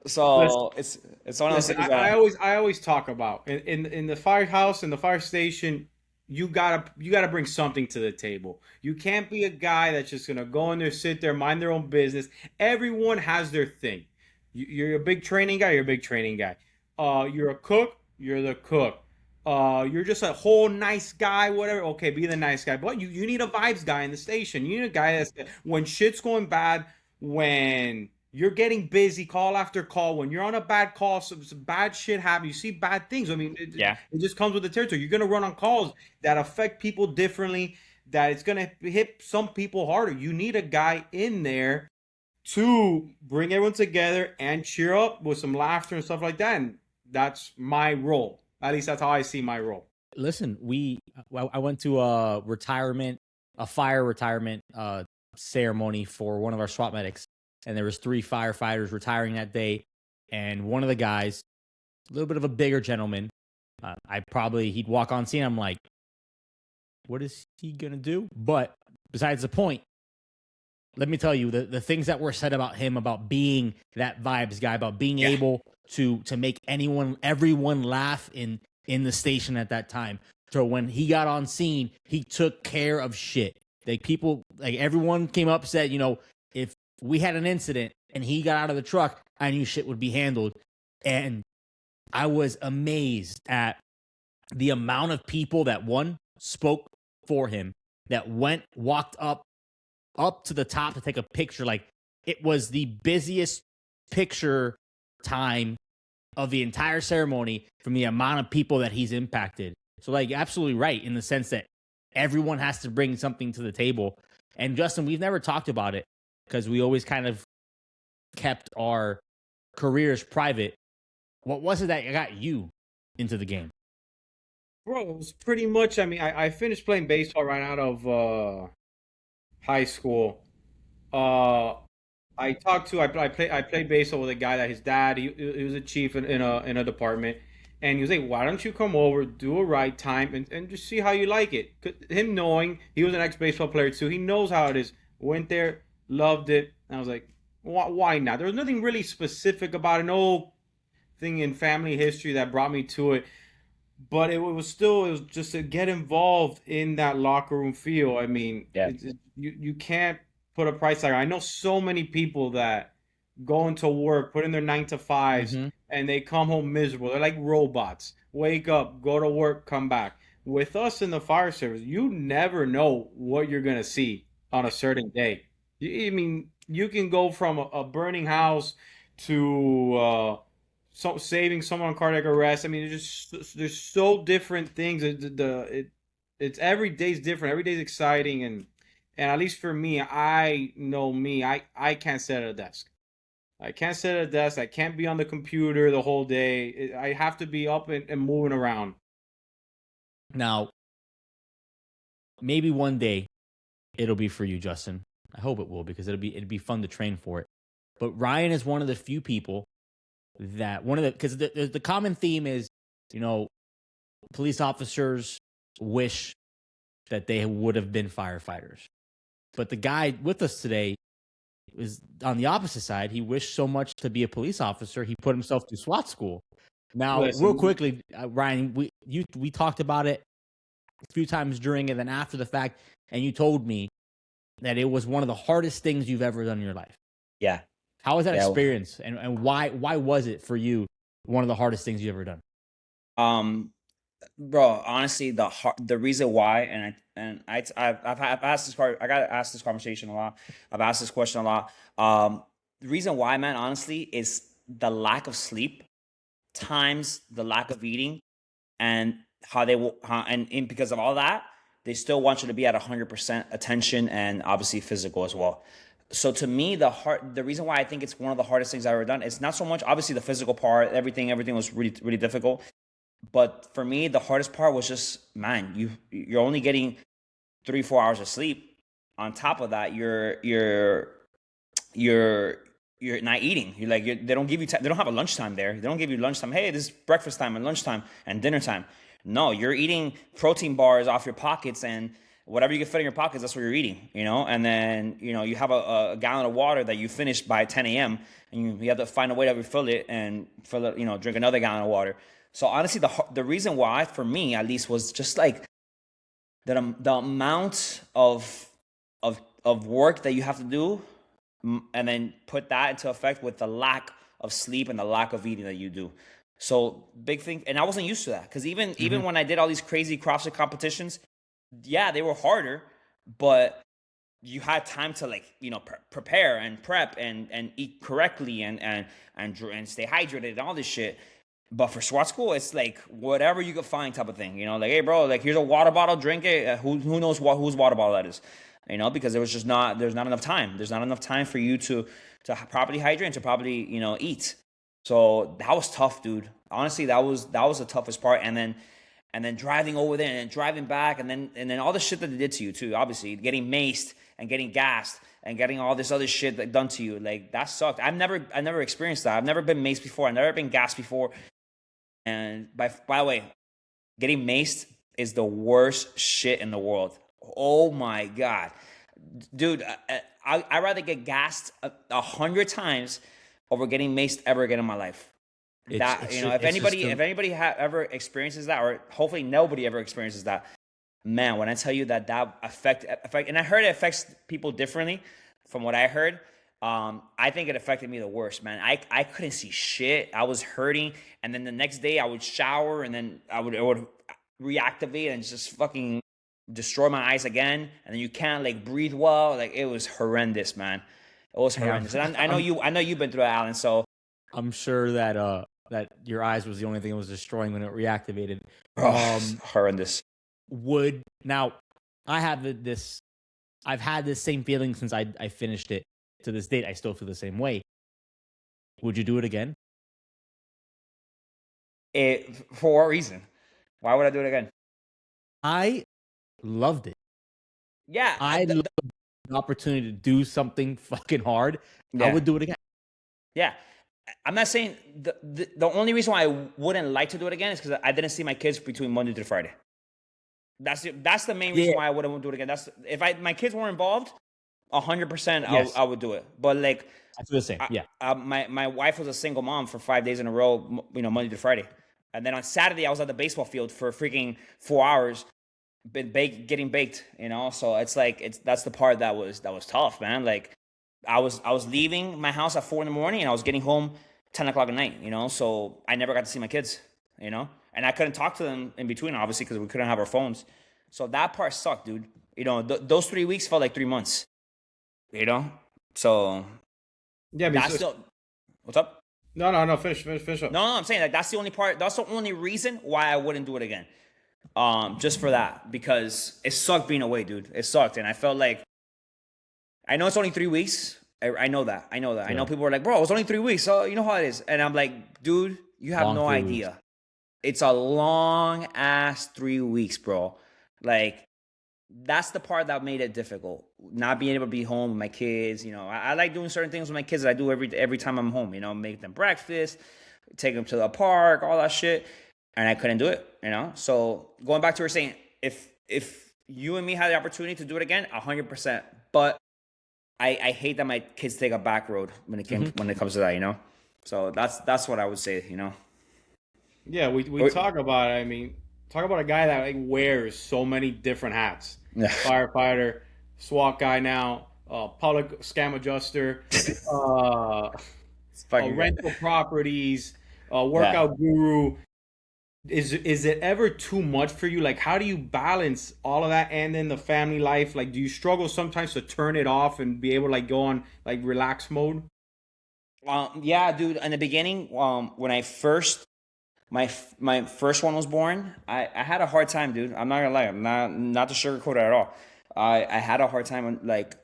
So it's one of those things. I always talk about in the firehouse, in the fire station. You gotta bring something to the table. You can't be a guy that's just gonna go in there, sit there, mind their own business. Everyone has their thing. You're a big training guy. You're a big training guy. You're a cook. You're the cook. You're just a whole nice guy, whatever. Okay, be the nice guy. But you need a vibes guy in the station. You need a guy that's when shit's going bad, when you're getting busy, call after call. When you're on a bad call, some bad shit happens. You see bad things. I mean, it just comes with the territory. You're gonna run on calls that affect people differently. That it's gonna hit some people harder. You need a guy in there to bring everyone together and cheer up with some laughter and stuff like that. And that's my role. At least that's how I see my role. Listen, I went to a fire retirement ceremony for one of our SWAT medics. And there was 3 firefighters retiring that day. And one of the guys, a little bit of a bigger gentleman, he'd walk on scene. I'm like, what is he going to do? But besides the point, let me tell you, the things that were said about him, about being that vibes guy, about being able to make everyone laugh in the station at that time. So when he got on scene, he took care of shit. Everyone came up, said, if we had an incident and he got out of the truck, I knew shit would be handled. And I was amazed at the amount of people that spoke for him, that walked up to the top to take a picture. Like, it was the busiest picture time of the entire ceremony from the amount of people that he's impacted. So like, absolutely right in the sense that everyone has to bring something to the table. And Justin, we've never talked about it because we always kind of kept our careers private. What was it that got you into the game? Bro, it was pretty much, I finished playing baseball right out of high school. I played baseball with a guy that his dad, he was a chief in a department. And he was like, why don't you come over, do a right time, and just see how you like it. Him knowing, he was an ex-baseball player too. He knows how it is. Went there, loved it. And I was like, why not? There was nothing really specific about it. No thing in family history that brought me to it. But it was just to get involved in that locker room feel. I mean, you can't put a price tag. I know so many people that go into work, put in their 9 to 5s, and they come home miserable. They're like robots. Wake up, go to work, come back. With us in the fire service, you never know what you're going to see on a certain day. You can go from a burning house to saving someone on cardiac arrest. There's so different things. It's every day's different. Every day's exciting, and at least for me, I know me. I can't sit at a desk. I can't sit at a desk. I can't be on the computer the whole day. I have to be up and moving around. Now, maybe one day it'll be for you, Justin. I hope it will, because it'd be fun to train for it. But Ryan is one of the few people that because the common theme is, you know, police officers wish that they would have been firefighters. But the guy with us today is on the opposite side. He wished so much to be a police officer, he put himself through SWAT school. Now, real quickly, Ryan, we talked about it a few times during and then after the fact, and you told me that it was one of the hardest things you've ever done in your life. Yeah. How was that experience, and why was it for you one of the hardest things you ever done? Bro, honestly, the reason why, I've asked this part, I got asked this conversation a lot. I've asked this question a lot. The reason why, man, honestly, is the lack of sleep times the lack of eating, and how they will, and because of all that, they still want you to be at 100% attention, and obviously physical as well. So to me, the reason why I think it's one of the hardest things I've ever done, it's not so much obviously the physical part, everything was really, really difficult. But for me, the hardest part was just, man, you're only getting 3-4 hours of sleep. On top of that, you're not eating. They don't give you they don't have a lunchtime there. They don't give you lunchtime. Hey, this is breakfast time and lunchtime and dinner time. No, you're eating protein bars off your pockets, and whatever you can fit in your pockets, that's what you're eating, you know? And then, you know, you have a gallon of water that you finished by 10 a.m. and you have to find a way to refill it and drink another gallon of water. So honestly, the reason why, for me at least, was just like the amount of work that you have to do, and then put that into effect with the lack of sleep and the lack of eating that you do. So big thing, and I wasn't used to that, because even when I did all these crazy CrossFit competitions, yeah, they were harder, but you had time to prepare and prep and eat correctly and stay hydrated and all this shit. But for SWAT school, it's like whatever you could find type of thing, you know, like, hey bro, like, here's a water bottle, drink it. Who knows whose water bottle that is, you know, because there's not enough time. There's not enough time for you to properly hydrate and to properly, eat. So that was tough, dude. Honestly, that was the toughest part. And then driving over there and then driving back, and then all the shit that they did to you too, obviously getting maced and getting gassed and getting all this other shit that done to you. Like, that sucked. I never experienced that. I've never been maced before. I've never been gassed before. And by the way, getting maced is the worst shit in the world. Oh my God. Dude, I'd rather get gassed 100 times over getting maced ever again in my life. If anybody ever experiences that, or hopefully nobody ever experiences that, man, when I tell you that affect, and I heard it affects people differently from what I heard. I think it affected me the worst, man. I couldn't see shit. I was hurting, and then the next day I would shower, and then it would reactivate and just fucking destroy my eyes again, and then you can't like breathe well. Like, it was horrendous, man. It was horrendous. And I know you've been through it, Alan. So I'm sure that your eyes was the only thing that was destroying when it reactivated. Horrendous. Now I've had this same feeling since I finished it. To this date, I still feel the same way. Would you do it again? For what reason? Why would I do it again? I loved it. Yeah. I loved the opportunity to do something fucking hard. Yeah. I would do it again. Yeah. I'm not saying the only reason why I wouldn't like to do it again is because I didn't see my kids between Monday to Friday. That's the main reason why I wouldn't do it again. That's if my kids weren't involved, 100%, I would do it. But like, that's the same. Yeah. My wife was a single mom for 5 days in a row, Monday to Friday, and then on Saturday I was at the baseball field for freaking 4 hours, getting baked. So it's like that's the part that was tough, man. Like, I was leaving my house at 4 a.m. and I was getting home 10 o'clock at night. So I never got to see my kids. And I couldn't talk to them in between, obviously, because we couldn't have our phones. So that part sucked, dude. Those 3 weeks felt like 3 months. So yeah. What's up? No. Finish up. No. I'm saying, like, that's the only part. That's the only reason why I wouldn't do it again. Just for that, because it sucked being away, dude. It sucked, and I felt like, I know it's only 3 weeks, I know that. I know that. Yeah. I know people are like, bro, it was only 3 weeks. So you know how it is. And I'm like, dude, you have Long no 3 idea. weeks. It's a long ass 3 weeks, bro. Like, that's the part that made it difficult. Not being able to be home with my kids. You know, I like doing certain things with my kids that I do every time I'm home. You know, make them breakfast, take them to the park, all that shit. And I couldn't do it, you know? So going back to what you're saying, if you and me had the opportunity to do it again, 100%. But I hate that my kids take a back road when it comes to that, you know? So that's what I would say, you know? Yeah, we talk about it. I mean, talk about a guy that like wears so many different hats. Yeah. Firefighter, SWAT guy now, public scam adjuster, It's fucking good. rental properties, Yeah. workout guru. Is it ever too much for you? Like, how do you balance all of that and then the family life? Like, do you struggle sometimes to turn it off and be able to like go on like relax mode? Yeah, dude. In the beginning, when I first my first one was born, I had a hard time, dude. I'm not gonna lie. I'm not to sugarcoat it at all. I had a hard time like,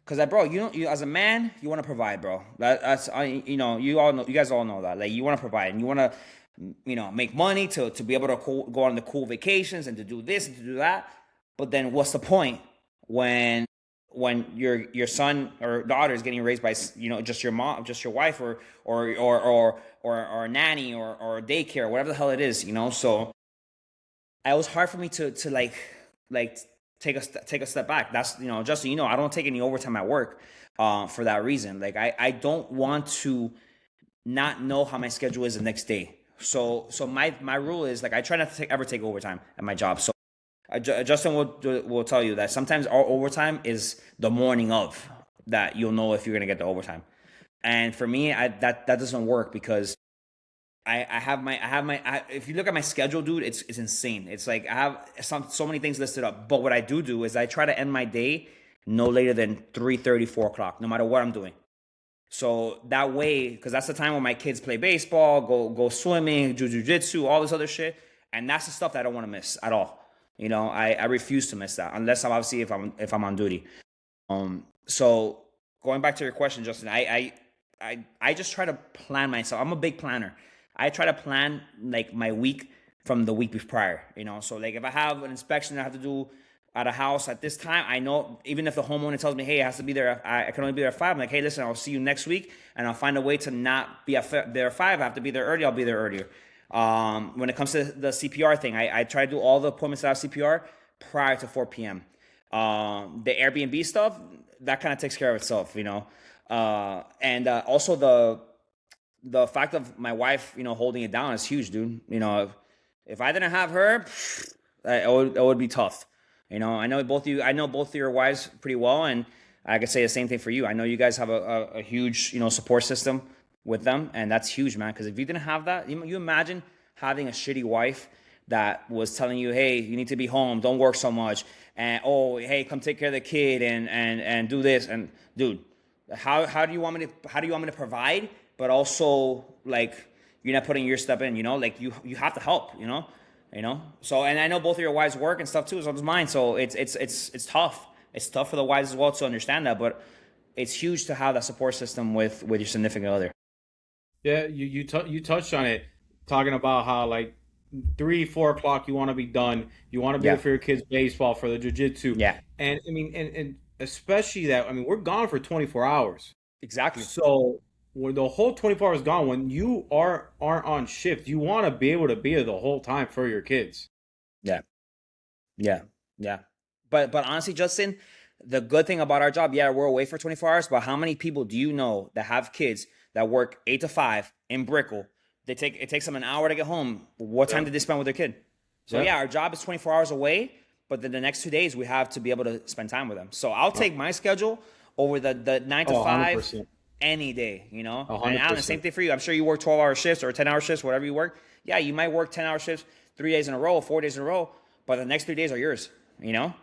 cause bro, you as a man, you want to provide, bro. That's you know, you guys all know that. Like, you want to provide and you want to, you know, make money to be able to go on the cool vacations and to do this and to do that. But then what's the point when your son or daughter is getting raised by, you know, just your mom, just your wife, or a nanny or a daycare, whatever the hell it is, you know? So it was hard for me to like take a step back. That's, you know, Justin, you know, I don't take any overtime at work for that reason. Like, I don't want to not know how my schedule is the next day. So my rule is, like, I try not to ever take overtime at my job. So Justin will tell you that sometimes our overtime is the morning of that. You'll know if you're gonna get the overtime. And for me, that doesn't work because I have my if you look at my schedule, dude, it's insane. It's like I have so many things listed up. But what I do is I try to end my day no later than 3:30, 4 o'clock, no matter what I'm doing. So that way, because that's the time when my kids play baseball, go swimming, do jujitsu, all this other shit, and that's the stuff that I don't want to miss at all. You know, I refuse to miss that unless I'm obviously if I'm on duty. So going back to your question, Justin, I just try to plan myself. I'm a big planner. I try to plan like my week from the week prior. You know, so like if I have an inspection I have to do at a house at this time, I know even if the homeowner tells me, hey, it has to be there, I can only be there at 5. I'm like, hey, listen, I'll see you next week, and I'll find a way to not be there at 5. I have to be there early. I'll be there earlier. When it comes to the CPR thing, I try to do all the appointments that have CPR prior to 4 p.m. The Airbnb stuff, that kind of takes care of itself, you know. And also the fact of my wife, you know, holding it down is huge, dude. You know, if I didn't have her, it would be tough. You know, I know both of your wives pretty well, and I could say the same thing for you. I know you guys have a huge, you know, support system with them, and that's huge, man. Because if you didn't have that, you imagine having a shitty wife that was telling you, hey, you need to be home, don't work so much, and oh, hey, come take care of the kid and do this. And dude, how do you want me to provide, but also like you're not putting your step in, you know? Like you have to help, you know. So, and I know both of your wives work and stuff too, so does mine. So it's tough. It's tough for the wives as well to understand that, but it's huge to have that support system with your significant other. Yeah, you touched on it, talking about how like 3-4 o'clock you want to be done. You want to be there for your kids' baseball, for the jiu-jitsu. Yeah. And I mean, and especially that, I mean, we're gone for 24 hours. Exactly. So when the whole 24 hours gone, when you aren't on shift, you want to be able to be there the whole time for your kids. Yeah. But honestly, Justin, the good thing about our job, we're away for 24 hours, but how many people do you know that have kids that work 8 to 5 in Brickell? It takes them an hour to get home. What time did they spend with their kid? So our job is 24 hours away, but then the next 2 days we have to be able to spend time with them. So I'll take my schedule over the 9 to 5 100%. Any day, you know? 100%. And Alan, the same thing for you. I'm sure you work 12-hour shifts or 10-hour shifts, whatever you work. Yeah, you might work 10-hour shifts 3 days in a row, 4 days in a row, but the next 3 days are yours, you know?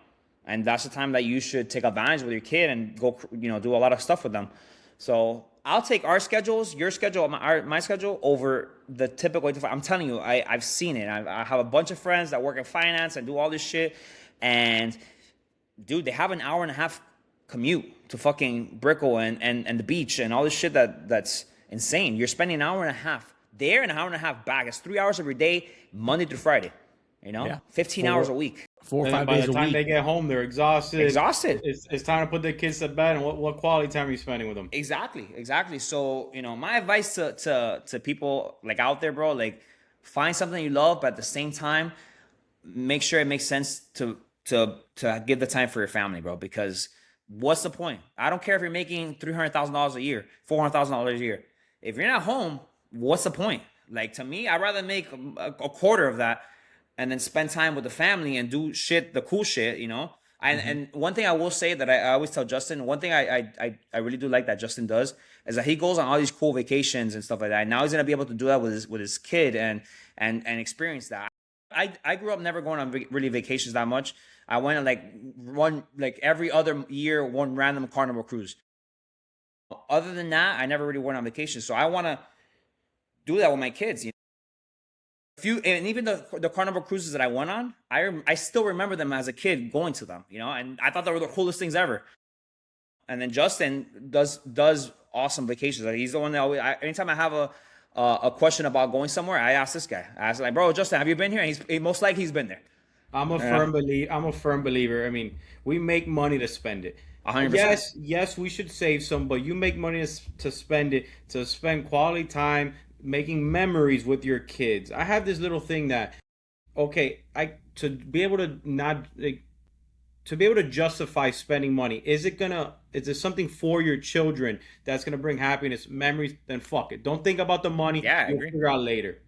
And that's the time that you should take advantage with your kid and go, you know, do a lot of stuff with them. So I'll take our schedules, your schedule, my schedule over the typical 8 to 5. I'm telling you, I've seen it. I have a bunch of friends that work in finance and do all this shit. And, dude, they have an hour and a half commute to fucking Brickell and the beach and all this shit that's insane. You're spending an hour and a half there and an hour and a half back. It's 3 hours every day, Monday through Friday. 15 hours a week. 4 or 5 by days the a time week. they get home, they're exhausted. Exhausted. It's time to put their kids to bed. And what quality time are you spending with them? Exactly. So, my advice to people like out there, bro, like find something you love, but at the same time, make sure it makes sense to give the time for your family, bro, because what's the point? I don't care if you're making $300,000 a year, $400,000 a year. If you're not home, what's the point? Like, to me, I'd rather make a quarter of that and then spend time with the family and do the cool shit, And one thing I will say that I always tell Justin, one thing I really do like that Justin does is that he goes on all these cool vacations and stuff like that. And now he's gonna be able to do that with his kid and experience that. I grew up never going on really vacations that much. I went on every other year, one random Carnival cruise. Other than that, I never really went on vacation. So I want to do that with my kids. And even the Carnival cruises that I went on, I still remember them as a kid going to them, and I thought they were the coolest things ever. And then Justin does awesome vacations. He's the one that always, anytime I have a question about going somewhere, I ask this guy. I ask, like, bro, Justin, have you been here? And most likely he's been there. I'm a firm believer. I mean, we make money to spend it. 100%. Yes, we should save some, but you make money to spend it, to spend quality time, making memories with your kids. I have this little thing that, to be able to justify spending money, is it something for your children that's gonna bring happiness, memories? Then fuck it. Don't think about the money. Yeah, I agree. Figure out later.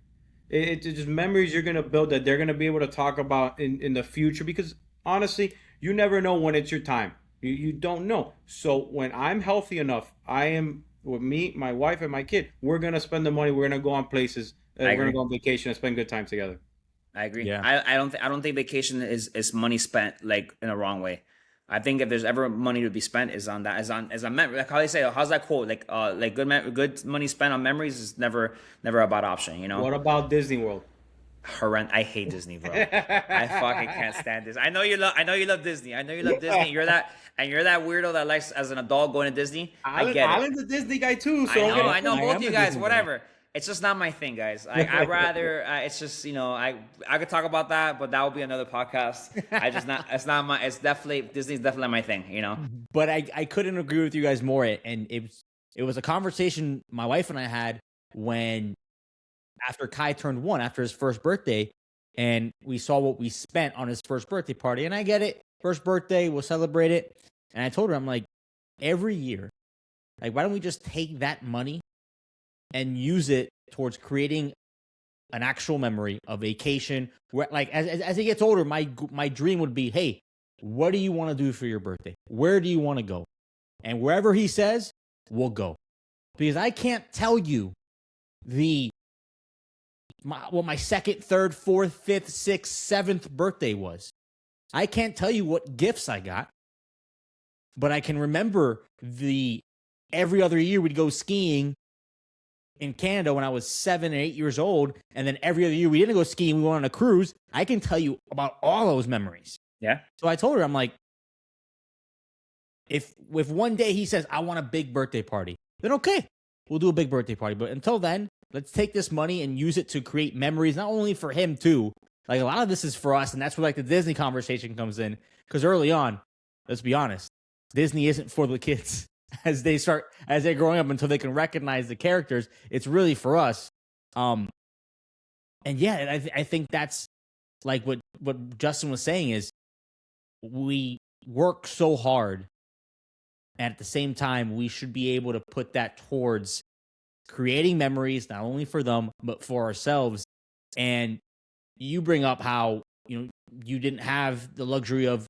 It's just memories you're gonna build that they're gonna be able to talk about in the future. Because honestly, you never know when it's your time. You don't know. So when I'm healthy enough, I am with me, my wife, and my kid. We're gonna spend the money. We're gonna go on places. We're gonna go on vacation and spend good time together. I agree. Yeah. I don't think vacation is money spent like in a wrong way. I think if there's ever money to be spent is on that, as a memory. Like how they say, how's that quote? Like good money spent on memories is never a bad option. What about Disney World? I hate Disney, bro. I fucking can't stand this. I know you love Disney. You're that weirdo that likes, as an adult, going to Disney. I get it. Alan's a Disney guy too. So I know both you guys. Whatever. It's just not my thing, guys. I'd rather. It's just, I could talk about that, but that would be another podcast. It's not my. It's definitely, Disney's definitely my thing. But I couldn't agree with you guys more. And it was a conversation my wife and I had after Kai turned 1, after his first birthday, and we saw what we spent on his first birthday party. And I get it. First birthday, we'll celebrate it. And I told her, I'm like, every year, like, why don't we just take that money and use it towards creating an actual memory, a vacation? Where, like, as he gets older, my dream would be, hey, what do you want to do for your birthday? Where do you want to go? And wherever he says, we'll go. Because I can't tell you my second, third, fourth, fifth, sixth, seventh birthday was. I can't tell you what gifts I got, but I can remember every other year we'd go skiing in Canada when I was 7 or 8 years old, and then every other year we didn't go skiing, we went on a cruise. I can tell you about all those memories. Yeah. So I told her, I'm like, if one day he says, I want a big birthday party, then okay, we'll do a big birthday party. But until then, let's take this money and use it to create memories, not only for him too. Like, a lot of this is for us, and that's where, like, the Disney conversation comes in. Because early on, let's be honest, Disney isn't for the kids as they're growing up until they can recognize the characters. It's really for us. And yeah, I think that's like what Justin was saying is we work so hard, and at the same time, we should be able to put that towards creating memories, not only for them, but for ourselves. And you bring up how, you didn't have the luxury of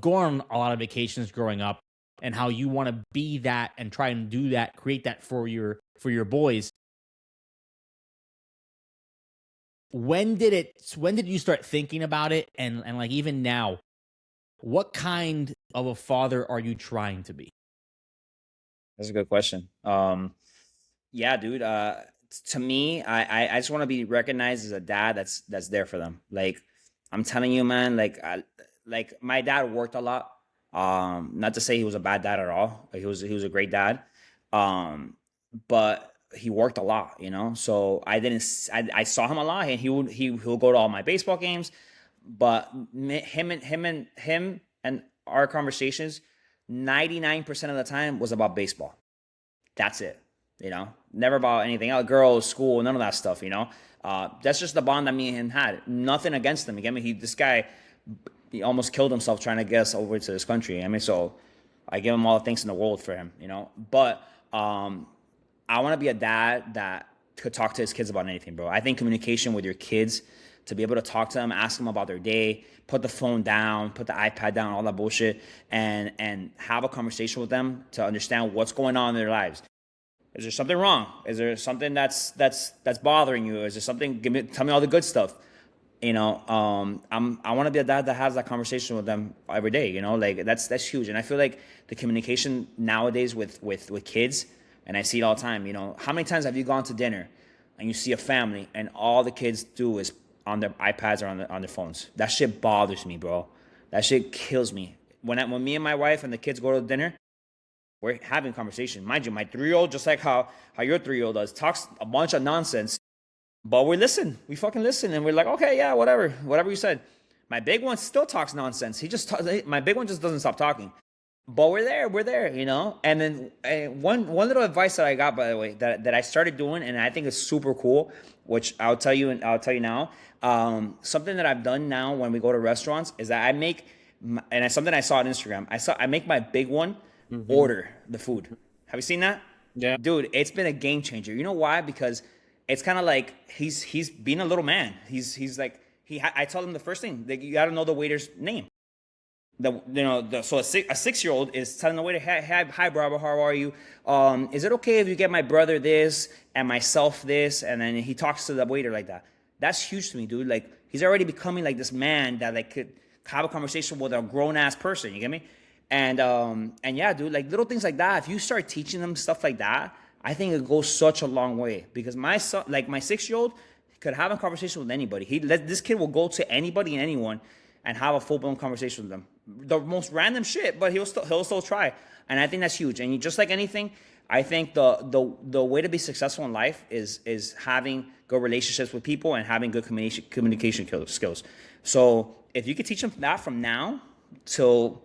going on a lot of vacations growing up, and how you want to be that and try and do that, create that for your boys. When did you start thinking about it? And like, even now, what kind of a father are you trying to be? That's a good question. Yeah, dude. To me, I just want to be recognized as a dad that's there for them. Like, I'm telling you, man. Like my dad worked a lot. Not to say he was a bad dad at all. He was a great dad. But he worked a lot, you know. So I saw him a lot, and he'll go to all my baseball games. But him and our conversations, 99% of the time was about baseball. That's it, you know. Never about anything else, girls, school, none of that stuff, you know. That's just the bond that me and him had. Nothing against him. You get me? This guy, he almost killed himself trying to get us over to this country. I mean, so I give him all the thanks in the world for him, you know. But I want to be a dad that could talk to his kids about anything, bro. I think communication with your kids, to be able to talk to them, ask them about their day, put the phone down, put the iPad down, all that bullshit, and have a conversation with them to understand what's going on in their lives. Is there something wrong? Is there something that's bothering you? Is there something? Tell me all the good stuff. You know, I want to be a dad that has that conversation with them every day. You know, like that's huge. And I feel like the communication nowadays with kids, and I see it all the time. You know, how many times have you gone to dinner and you see a family and all the kids do is on their iPads or on their phones? That shit bothers me, bro. That shit kills me. When me and my wife and the kids go to dinner, we're having conversation. Mind you, my 3-year-old, just like how your 3-year-old does, talks a bunch of nonsense, but we listen. We fucking listen, and we're like, okay, yeah, whatever you said. My big one still talks nonsense. My big one just doesn't stop talking. But we're there, you know. And then one little advice that I got, by the way, that I started doing, and I think is super cool, which I'll tell you now. Something that I've done now when we go to restaurants is that I make, and it's something I saw on Instagram. I make my big one order the food. Have you seen that? Yeah, dude, it's been a game changer. You know why? Because it's kind of like he's being a little man. He's like I told him the first thing, that you got to know the waiter's name. So a 6-year-old is telling the waiter, hi, Barbara, how are you? Is it okay if you get my brother this and myself this? And then he talks to the waiter like that. That's huge to me, dude. Like, he's already becoming like this man that like could have a conversation with a grown ass person. You get me? And yeah, dude, like little things like that. If you start teaching them stuff like that, I think it goes such a long way. Because my son, like my 6-year-old, could have a conversation with anybody. This kid will go to anybody and anyone and have a full-blown conversation with them. The most random shit, but he'll still try. And I think that's huge. And just like anything, I think the way to be successful in life is having good relationships with people and having good communication skills. So if you could teach them that from now till,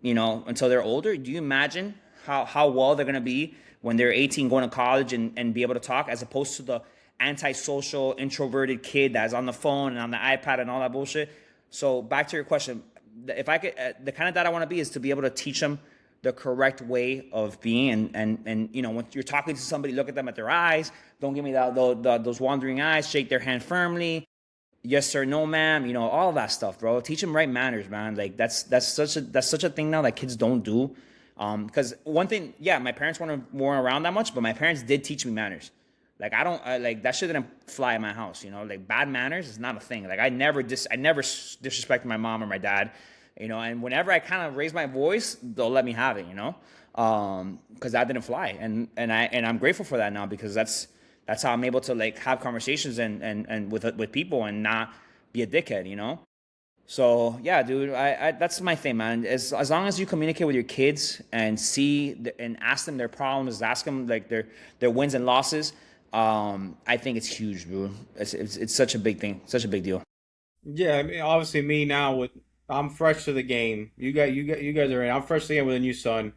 until they're older, do you imagine how well they're going to be when they're 18 going to college and be able to talk, as opposed to the antisocial, introverted kid that's on the phone and on the iPad and all that bullshit? So back to your question, if I could, the kind of dad I want to be is to be able to teach them the correct way of being, and when you're talking to somebody, look at them at their eyes. Don't give me those wandering eyes. Shake their hand firmly. Yes sir, no ma'am. All of that stuff, bro. Teach them right manners, man. Like that's such a thing now that kids don't do. Because one thing, yeah, my parents weren't around that much, but my parents did teach me manners. Like like that shit didn't fly in my house. Like bad manners is not a thing. Like I never disrespected my mom or my dad. And whenever I kind of raise my voice, they'll let me have it, because that didn't fly. And I'm grateful for that now, because that's how I'm able to like have conversations and with people and not be a dickhead, So yeah, dude, I that's my thing, man. As long as you communicate with your kids and and ask them their problems, ask them like their wins and losses, I think it's huge, bro. It's such a big thing, such a big deal. Yeah, I mean, obviously me now I'm fresh to the game. You guys are in. I'm fresh to the game with a new son.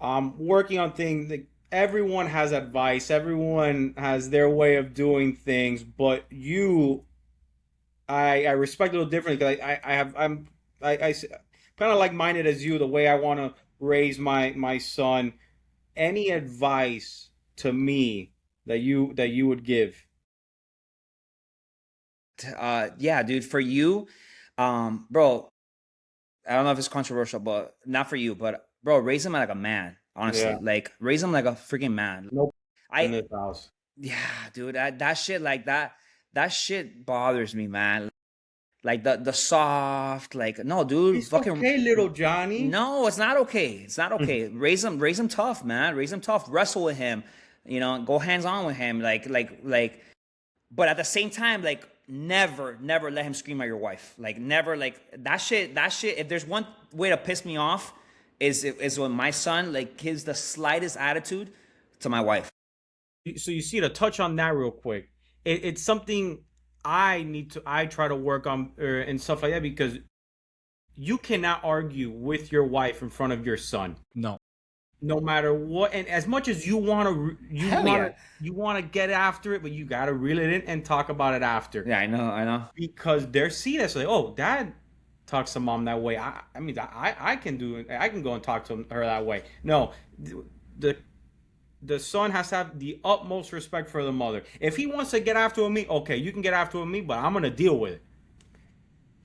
I'm working on things. Everyone has advice. Everyone has their way of doing things. But I respect a little differently, because I'm kind of like minded as you. The way I want to raise my son. Any advice to me that you would give? Yeah, dude, for you. Bro, I don't know if it's controversial, but not for you, but bro, raise him like a man, honestly. Yeah. Like raise him like a freaking man. Nope. In this house. Yeah, dude, that shit, like that shit bothers me, man. Like the soft, like, no, dude, It's fucking okay, little Johnny. No, it's not okay. It's not okay. Raise him tough, man. Raise him tough. Wrestle with him. Go hands on with him. Like, but at the same time, like, never let him scream at your wife. Like never, like that shit. If there's one way to piss me off, is when my son like gives the slightest attitude to my wife. So you see, to touch on that real quick, it's something I try to work on and stuff like that, because you cannot argue with your wife in front of your son. No matter what, and as much as you want to get after it, but you got to reel it in and talk about it after. Yeah, I know. Because they're seeing it, so like, oh, dad talks to mom that way. I mean, I can do it. I can go and talk to her that way. No, the son has to have the utmost respect for the mother. If he wants to get after me, okay, you can get after me, but I'm gonna deal with it.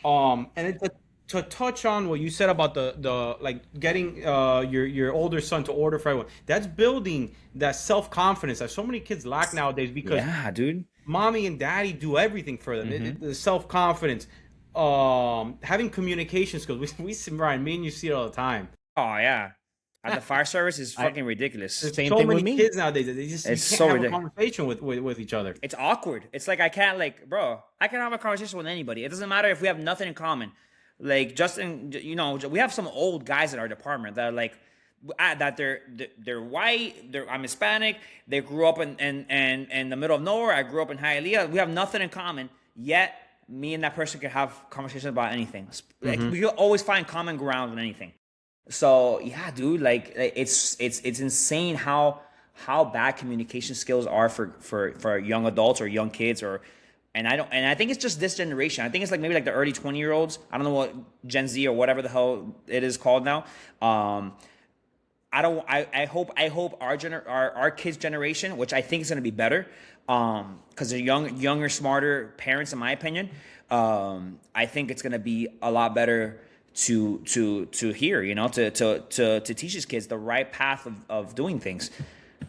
And to touch on what you said about the like getting your older son to order for everyone, that's building that self-confidence that so many kids lack nowadays, because dude, mommy and daddy do everything for them. The self-confidence, having communication skills. We see, Ryan, me and you see it all the time. Oh yeah, at the fire service is fucking ridiculous. There's Same so thing many with me. kids nowadays that they just It's you so can't have ridiculous. a conversation with each other. It's awkward. It's like I can't, like, bro, I can have a conversation with anybody. It doesn't matter if we have nothing in common. Like Justin, you know, we have some old guys in our department that are like, that they're white. I'm Hispanic. They grew up in the middle of nowhere. I grew up in Hialeah. We have nothing in common. Yet me and that person can have conversations about anything. Like we can always find common ground on anything. So yeah, dude, like it's insane how bad communication skills are for young adults or young kids, and I think it's just this generation. I think it's like maybe like the early 20-year-olds. I don't know what Gen Z or whatever the hell it is called now. I hope our kids' generation, which I think is gonna be better, because they're younger, smarter parents, in my opinion. I think it's gonna be a lot better to hear, you know, to teach these kids the right path of doing things.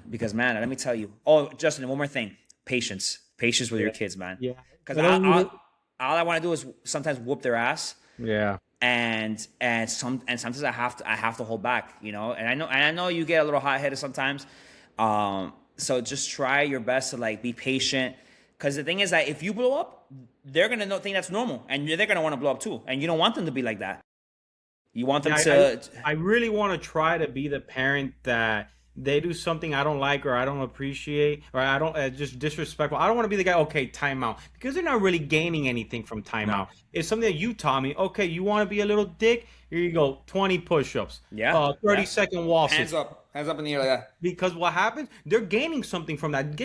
Because man, let me tell you. Oh, Justin, one more thing. Patience with your kids, man. Yeah. Because all I want to do is sometimes whoop their ass. Yeah. And sometimes I have to hold back, you know. And I know you get a little hot headed sometimes. So just try your best to like be patient. Because the thing is that if you blow up, they're gonna think that's normal, and they're gonna want to blow up too. And you don't want them to be like that. You want them to. I really want to try to be the parent that they do something I don't like or I don't appreciate or I don't just disrespectful. I don't want to be the guy, okay, timeout, because they're not really gaining anything from timeout. No. It's something that you taught me. Okay, you want to be a little dick? Here you go, 20 push-ups. Yeah. 30-second wall sit. Hands up in the air like that. Because what happens? They're gaining something from that.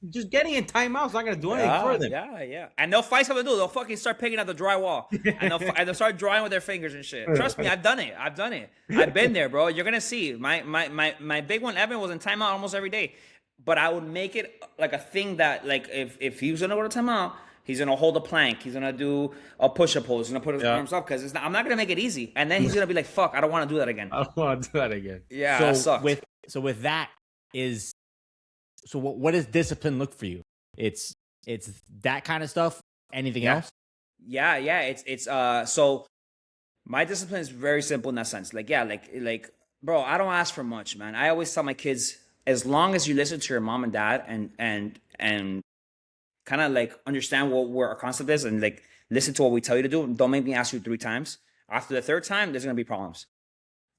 Just getting in timeout is not going to do anything for them. Yeah. And they'll find something to do. They'll fucking start picking at the drywall. And they'll start drawing with their fingers and shit. Trust me, I've done it. I've been there, bro. You're going to see. My big one, Evan, was in timeout almost every day. But I would make it like a thing that, like, if he was going to go to timeout, he's going to hold a plank. He's going to do a push-up pose. He's going to put his arms up, because I'm not going to make it easy. And then he's going to be like, fuck, I don't want to do that again. I don't want to do that again. Yeah, that sucks. With that is... So what does discipline look for you? It's that kind of stuff. Anything else? Yeah. It's so my discipline is very simple in that sense. Like bro, I don't ask for much, man. I always tell my kids, as long as you listen to your mom and dad and kind of like understand what our concept is and like listen to what we tell you to do, don't make me ask you 3 times. After the 3rd time, there's gonna be problems.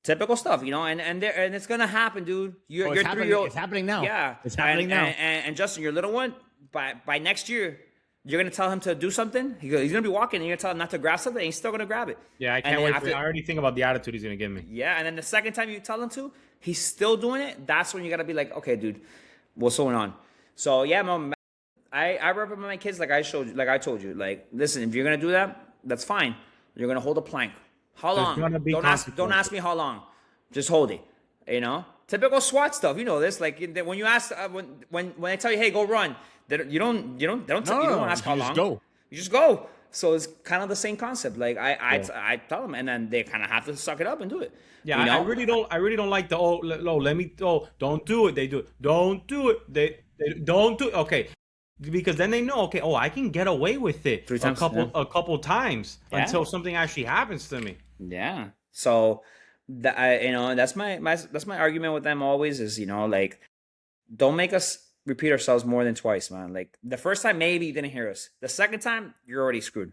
Typical stuff, you know, and it's gonna happen, dude. You're 3-year-old. It's happening now. Yeah, it's happening now. And Justin, your little one, by next year, you're gonna tell him to do something. He's gonna be walking, and you're gonna tell him not to grab something, and he's still gonna grab it. Yeah, I can't wait. I already think about the attitude he's gonna give me. Yeah, and then the second time you tell him to, he's still doing it. That's when you gotta be like, okay, dude, what's going on? So yeah, mom, I rep my kids like I told you. Like, listen, if you're gonna do that, that's fine. You're gonna hold a plank. How long? Don't ask me how long. Just hold it. You know, typical SWAT stuff. You know this. Like when you ask, when they tell you, hey, go run, you don't ask how long. You just go. So it's kind of the same concept. Like I tell them, and then they kind of have to suck it up and do it. Yeah, you know? I really don't like the don't do it. They do it. Don't do it. They don't do it. Okay. Because then they know, okay, I can get away with it a couple times until something actually happens to me. Yeah. So that's my argument with them always is, you know, like, don't make us repeat ourselves more than twice, man. Like the first time, maybe you didn't hear us. The second time, you're already screwed.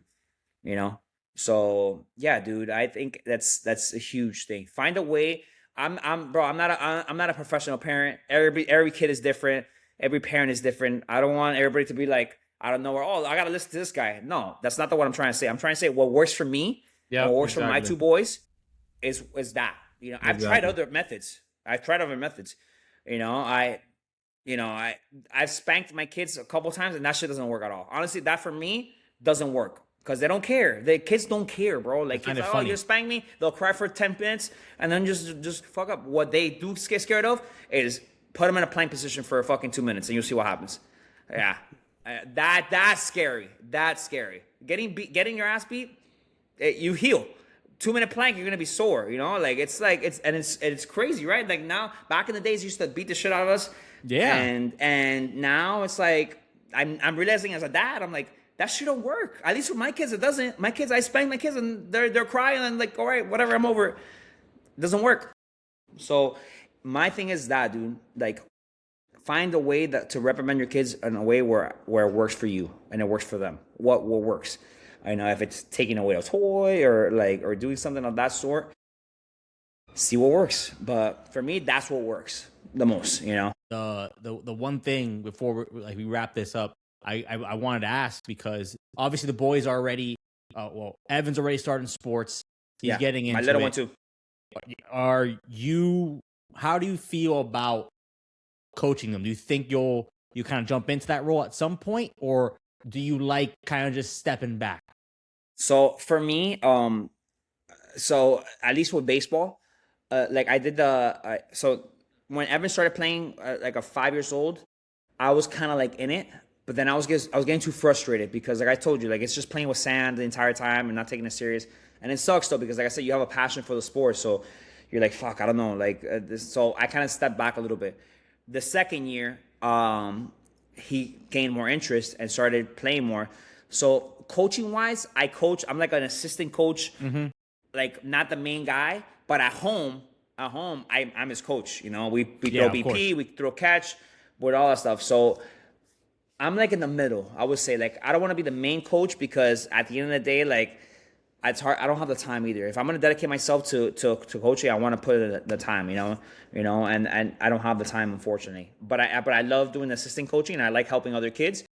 You know. So yeah, dude, I think that's a huge thing. Find a way. Bro. I'm not a professional parent. Every kid is different. Every parent is different. I don't want everybody to be like, I don't know where. Oh, I gotta listen to this guy. No, that's not what I'm trying to say. I'm trying to say what works for me, Yeah, what works for my exactly. two boys, is that. You know, I've tried Exactly. other methods. I've tried other methods. You know, I've spanked my kids a couple times and that shit doesn't work at all. Honestly, that for me doesn't work because they don't care. The kids don't care, bro. Like find kids, it oh, funny. you spank me. They'll cry for 10 minutes and then just fuck up. What they do get scared of is put them in a plank position for a fucking 2 minutes and you'll see what happens. Yeah, that's scary. That's scary. Getting your ass beat, you heal. 2 minute plank, you're gonna be sore. You know, like it's crazy, right? Like now, back in the days, you used to beat the shit out of us. Yeah. And now it's like I'm realizing as a dad, I'm like that shit don't work. At least with my kids, it doesn't. My kids, I spank my kids and they're crying and I'm like, all right, whatever, I'm over it. It doesn't work. So my thing is that, dude, like find a way to reprimand your kids in a way where it works for you and it works for them. What works? I know if it's taking away a toy or doing something of that sort. See what works. But for me, that's what works the most. You know. The one thing before we wrap this up, I wanted to ask because obviously the boys are already, Evan's already starting sports. He's getting into my little it. one too. How do you feel about coaching them? Do you think you kind of jump into that role at some point, or do you like kind of just stepping back? So for me, so at least with baseball, like I did so when Evan started playing like a 5 years old, I was kind of like in it, but then I was getting too frustrated because like I told you, like it's just playing with sand the entire time and not taking it serious, and it sucks though because like I said, you have a passion for the sport, so you're like fuck, I don't know, like so I kind of stepped back a little bit. The second year, he gained more interest and started playing more. So coaching wise, I'm like an assistant coach, like not the main guy, but at home, I'm his coach. You know, we throw BP, we throw catch, with all that stuff. So I'm like in the middle. I would say like I don't want to be the main coach because at the end of the day, like it's hard. I don't have the time either. If I'm gonna dedicate myself to coaching, I want to put in the time. And I don't have the time unfortunately. But I love doing assistant coaching and I like helping other kids.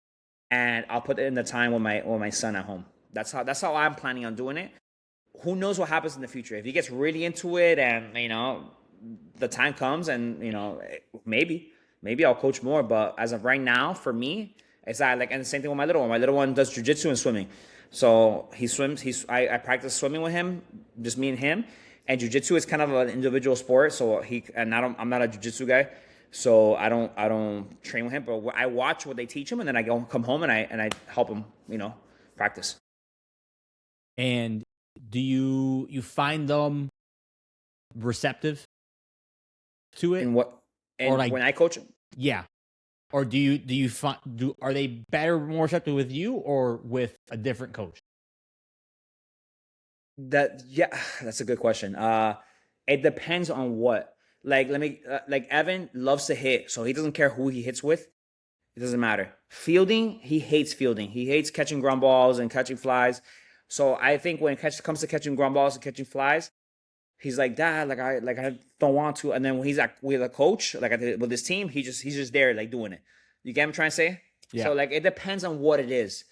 And I'll put in the time with my son at home. That's how I'm planning on doing it. Who knows what happens in the future? If he gets really into it, and the time comes, and maybe I'll coach more. But as of right now, for me, it's and the same thing with my little one. My little one does jiu-jitsu and swimming, so he swims. I practice swimming with him, just me and him. And jiu-jitsu is kind of an individual sport, so I'm not a jiu-jitsu guy. So I don't train with him, but I watch what they teach him, and then I come home and I help him, practice. And do you find them receptive to it? And what? And or like when I coach him, yeah, or are they better, more receptive with you or with a different coach? That's a good question. It depends on what. Like Evan loves to hit, so he doesn't care who he hits with. It doesn't matter. Fielding, he hates fielding. He hates catching ground balls and catching flies. So I think when it comes to catching ground balls and catching flies, he's like, Dad, I don't want to. And then when he's like with a coach, like with this team, he's just there like doing it. You get what I'm trying to say? Yeah. So like it depends on what it is.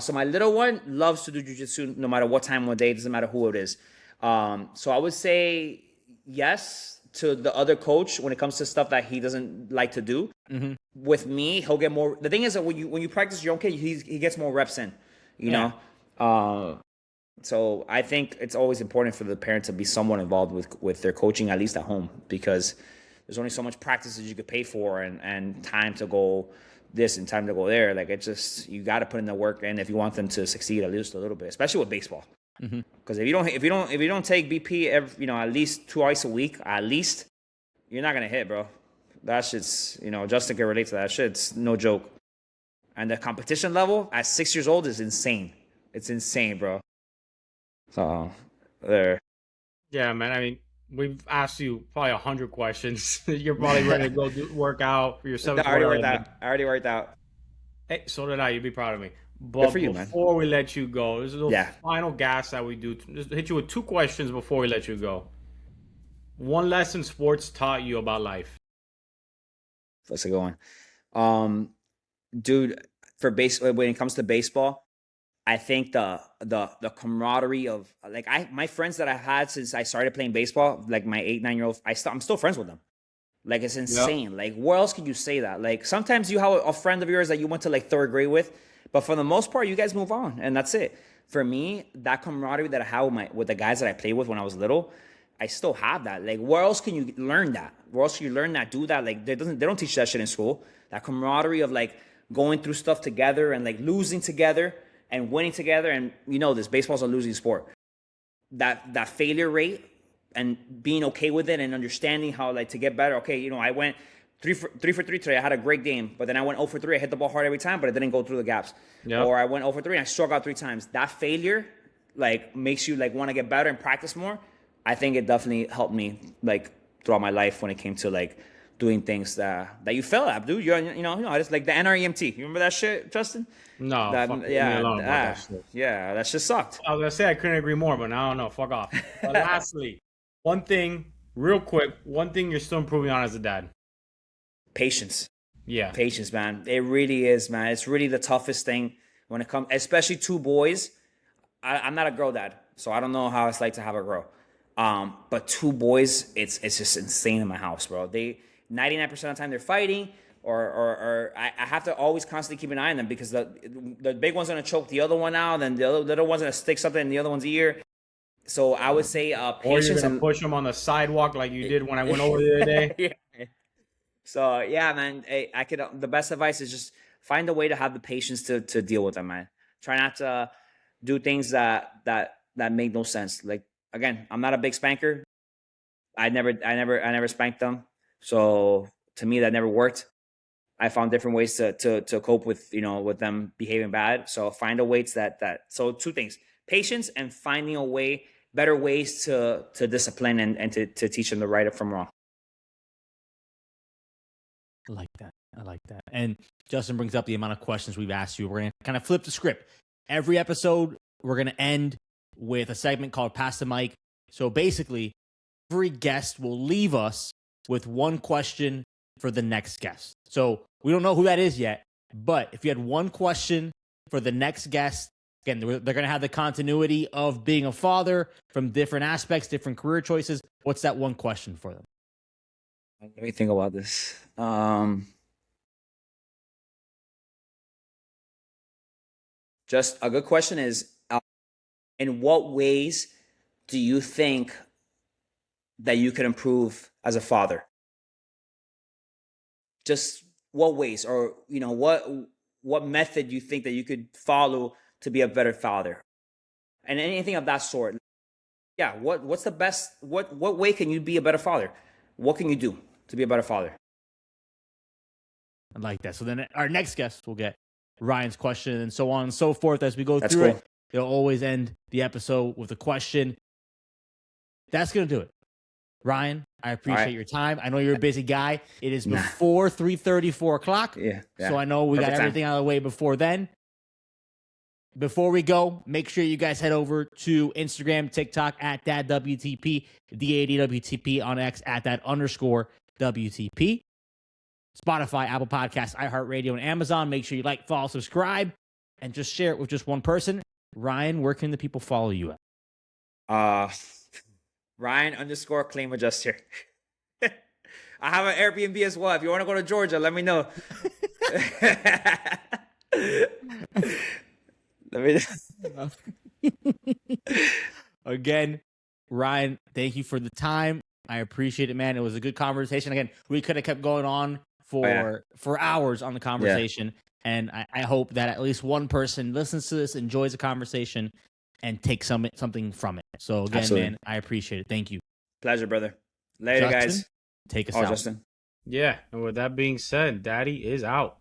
So my little one loves to do jiu-jitsu no matter what time of day. It doesn't matter who it is. So I would say yes to the other coach when it comes to stuff that he doesn't like to do. Mm-hmm. With me, he'll get more. The thing is that when you practice your own kid, he gets more reps in. You know. So I think it's always important for the parent to be somewhat involved with their coaching, at least at home, because there's only so much practice that you could pay for and time to go this and time to go there. Like it's just you got to put in the work, and if you want them to succeed at least a little bit, especially with baseball. Because if you don't take BP at least twice a week, at least you're not gonna hit, bro. That shit's Justin can relate to that shit. It's no joke. And the competition level at 6 years old is insane. It's insane, bro. So there. Yeah, man. I mean, We've asked you probably 100 questions. You're probably ready to go work out for your I seventh already worked workout. out. I already worked out. Hey, so did I. You'd be proud of me. Good But for you, man. before we let you go, this is the Yeah. final gas that we do. Just hit you with 2 questions before we let you go. One lesson sports taught you about life. That's a good one. Dude, when it comes to baseball, I think the camaraderie of like my friends that I've had since I started playing baseball, like my 8, 9 year old, I'm still friends with them. Like it's insane. Yep. Like where else can you say that? Like sometimes you have a friend of yours that you went to like 3rd grade with, but for the most part, you guys move on and that's it. For me, that camaraderie that I had with the guys that I played with when I was little, I still have that. Like where else can you learn that? Where else can you learn that? Do that? Like they don't teach that shit in school. That camaraderie of like going through stuff together and like losing together and winning together. And you know this, baseball's a losing sport. That failure rate and being okay with it and understanding how like to get better. Okay, you know, I went 3 for 3 today. I had a great game, but then I went 0 for 3. I hit the ball hard every time, but it didn't go through the gaps. Yep. Or I went 0 for 3 and I struck out 3 times. That failure like makes you like want to get better and practice more. I think it definitely helped me like throughout my life when it came to like doing things that you fail at, dude. You know, it's like the NREMT. You remember that shit, Justin? No, that shit sucked. I was gonna say I couldn't agree more, but now I don't know. Fuck off. But lastly, one thing, real quick, one thing you're still improving on as a dad. Patience. Yeah. Patience, man. It really is, man. It's really the toughest thing when it comes, especially 2 boys. I'm not a girl dad, so I don't know how it's like to have a girl. But 2 boys, it's just insane in my house, bro. 99% of the time they're fighting, or I have to always constantly keep an eye on them because the big one's gonna choke the other one out, then the other one's gonna stick something in the other one's ear. So I would say patience. Or you're gonna push them on the sidewalk like you did when I went over the other day. Yeah. So yeah, man. The best advice is just find a way to have the patience to deal with them, man. Try not to do things that make no sense. Like again, I'm not a big spanker. I never spanked them. So to me, that never worked. I found different ways to cope with, you know, with them behaving bad. So find a way to so 2 things: patience and finding a way, better ways to discipline and to teach them the right from wrong. I like that. And Justin brings up the amount of questions we've asked you. We're going to kind of flip the script. Every episode, we're going to end with a segment called Pass the Mic. So basically, every guest will leave us with one question for the next guest. So we don't know who that is yet, but if you had one question for the next guest, again, they're going to have the continuity of being a father from different aspects, different career choices. What's that one question for them? Let me think about this. Just a good question is, in what ways do you think that you could improve as a father? Just what ways, or you know, what method you think that you could follow to be a better father, and anything of that sort. Yeah, what's the best? What way can you be a better father? What can you do to be a better father? I like that. So then our next guest will get Ryan's question and so on and so forth as we go through cool. it. They'll always end the episode with a question. That's going to do it. Ryan, I appreciate your time. I know you're a busy guy. It is before 3:30, 4 o'clock. Yeah. So I know we got everything out of the way before then. Before we go, make sure you guys head over to Instagram, TikTok at DadWTP, DADWTP on X at @that_WTP. Spotify, Apple Podcasts, iHeartRadio, and Amazon. Make sure you like, follow, subscribe, and just share it with just one person. Ryan, where can the people follow you at? Ryan_claim adjuster. I have an Airbnb as well. If you want to go to Georgia, let me know. Again, Ryan, thank you for the time. I appreciate it, man. It was a good conversation. Again, we could have kept going on for hours on the conversation. Yeah. And I hope that at least one person listens to this, enjoys the conversation, and takes something from it. So again, Absolutely. Man, I appreciate it. Thank you. Pleasure, brother. Later, Justin, guys. Take us out. Justin. Yeah. And with that being said, Daddy is out.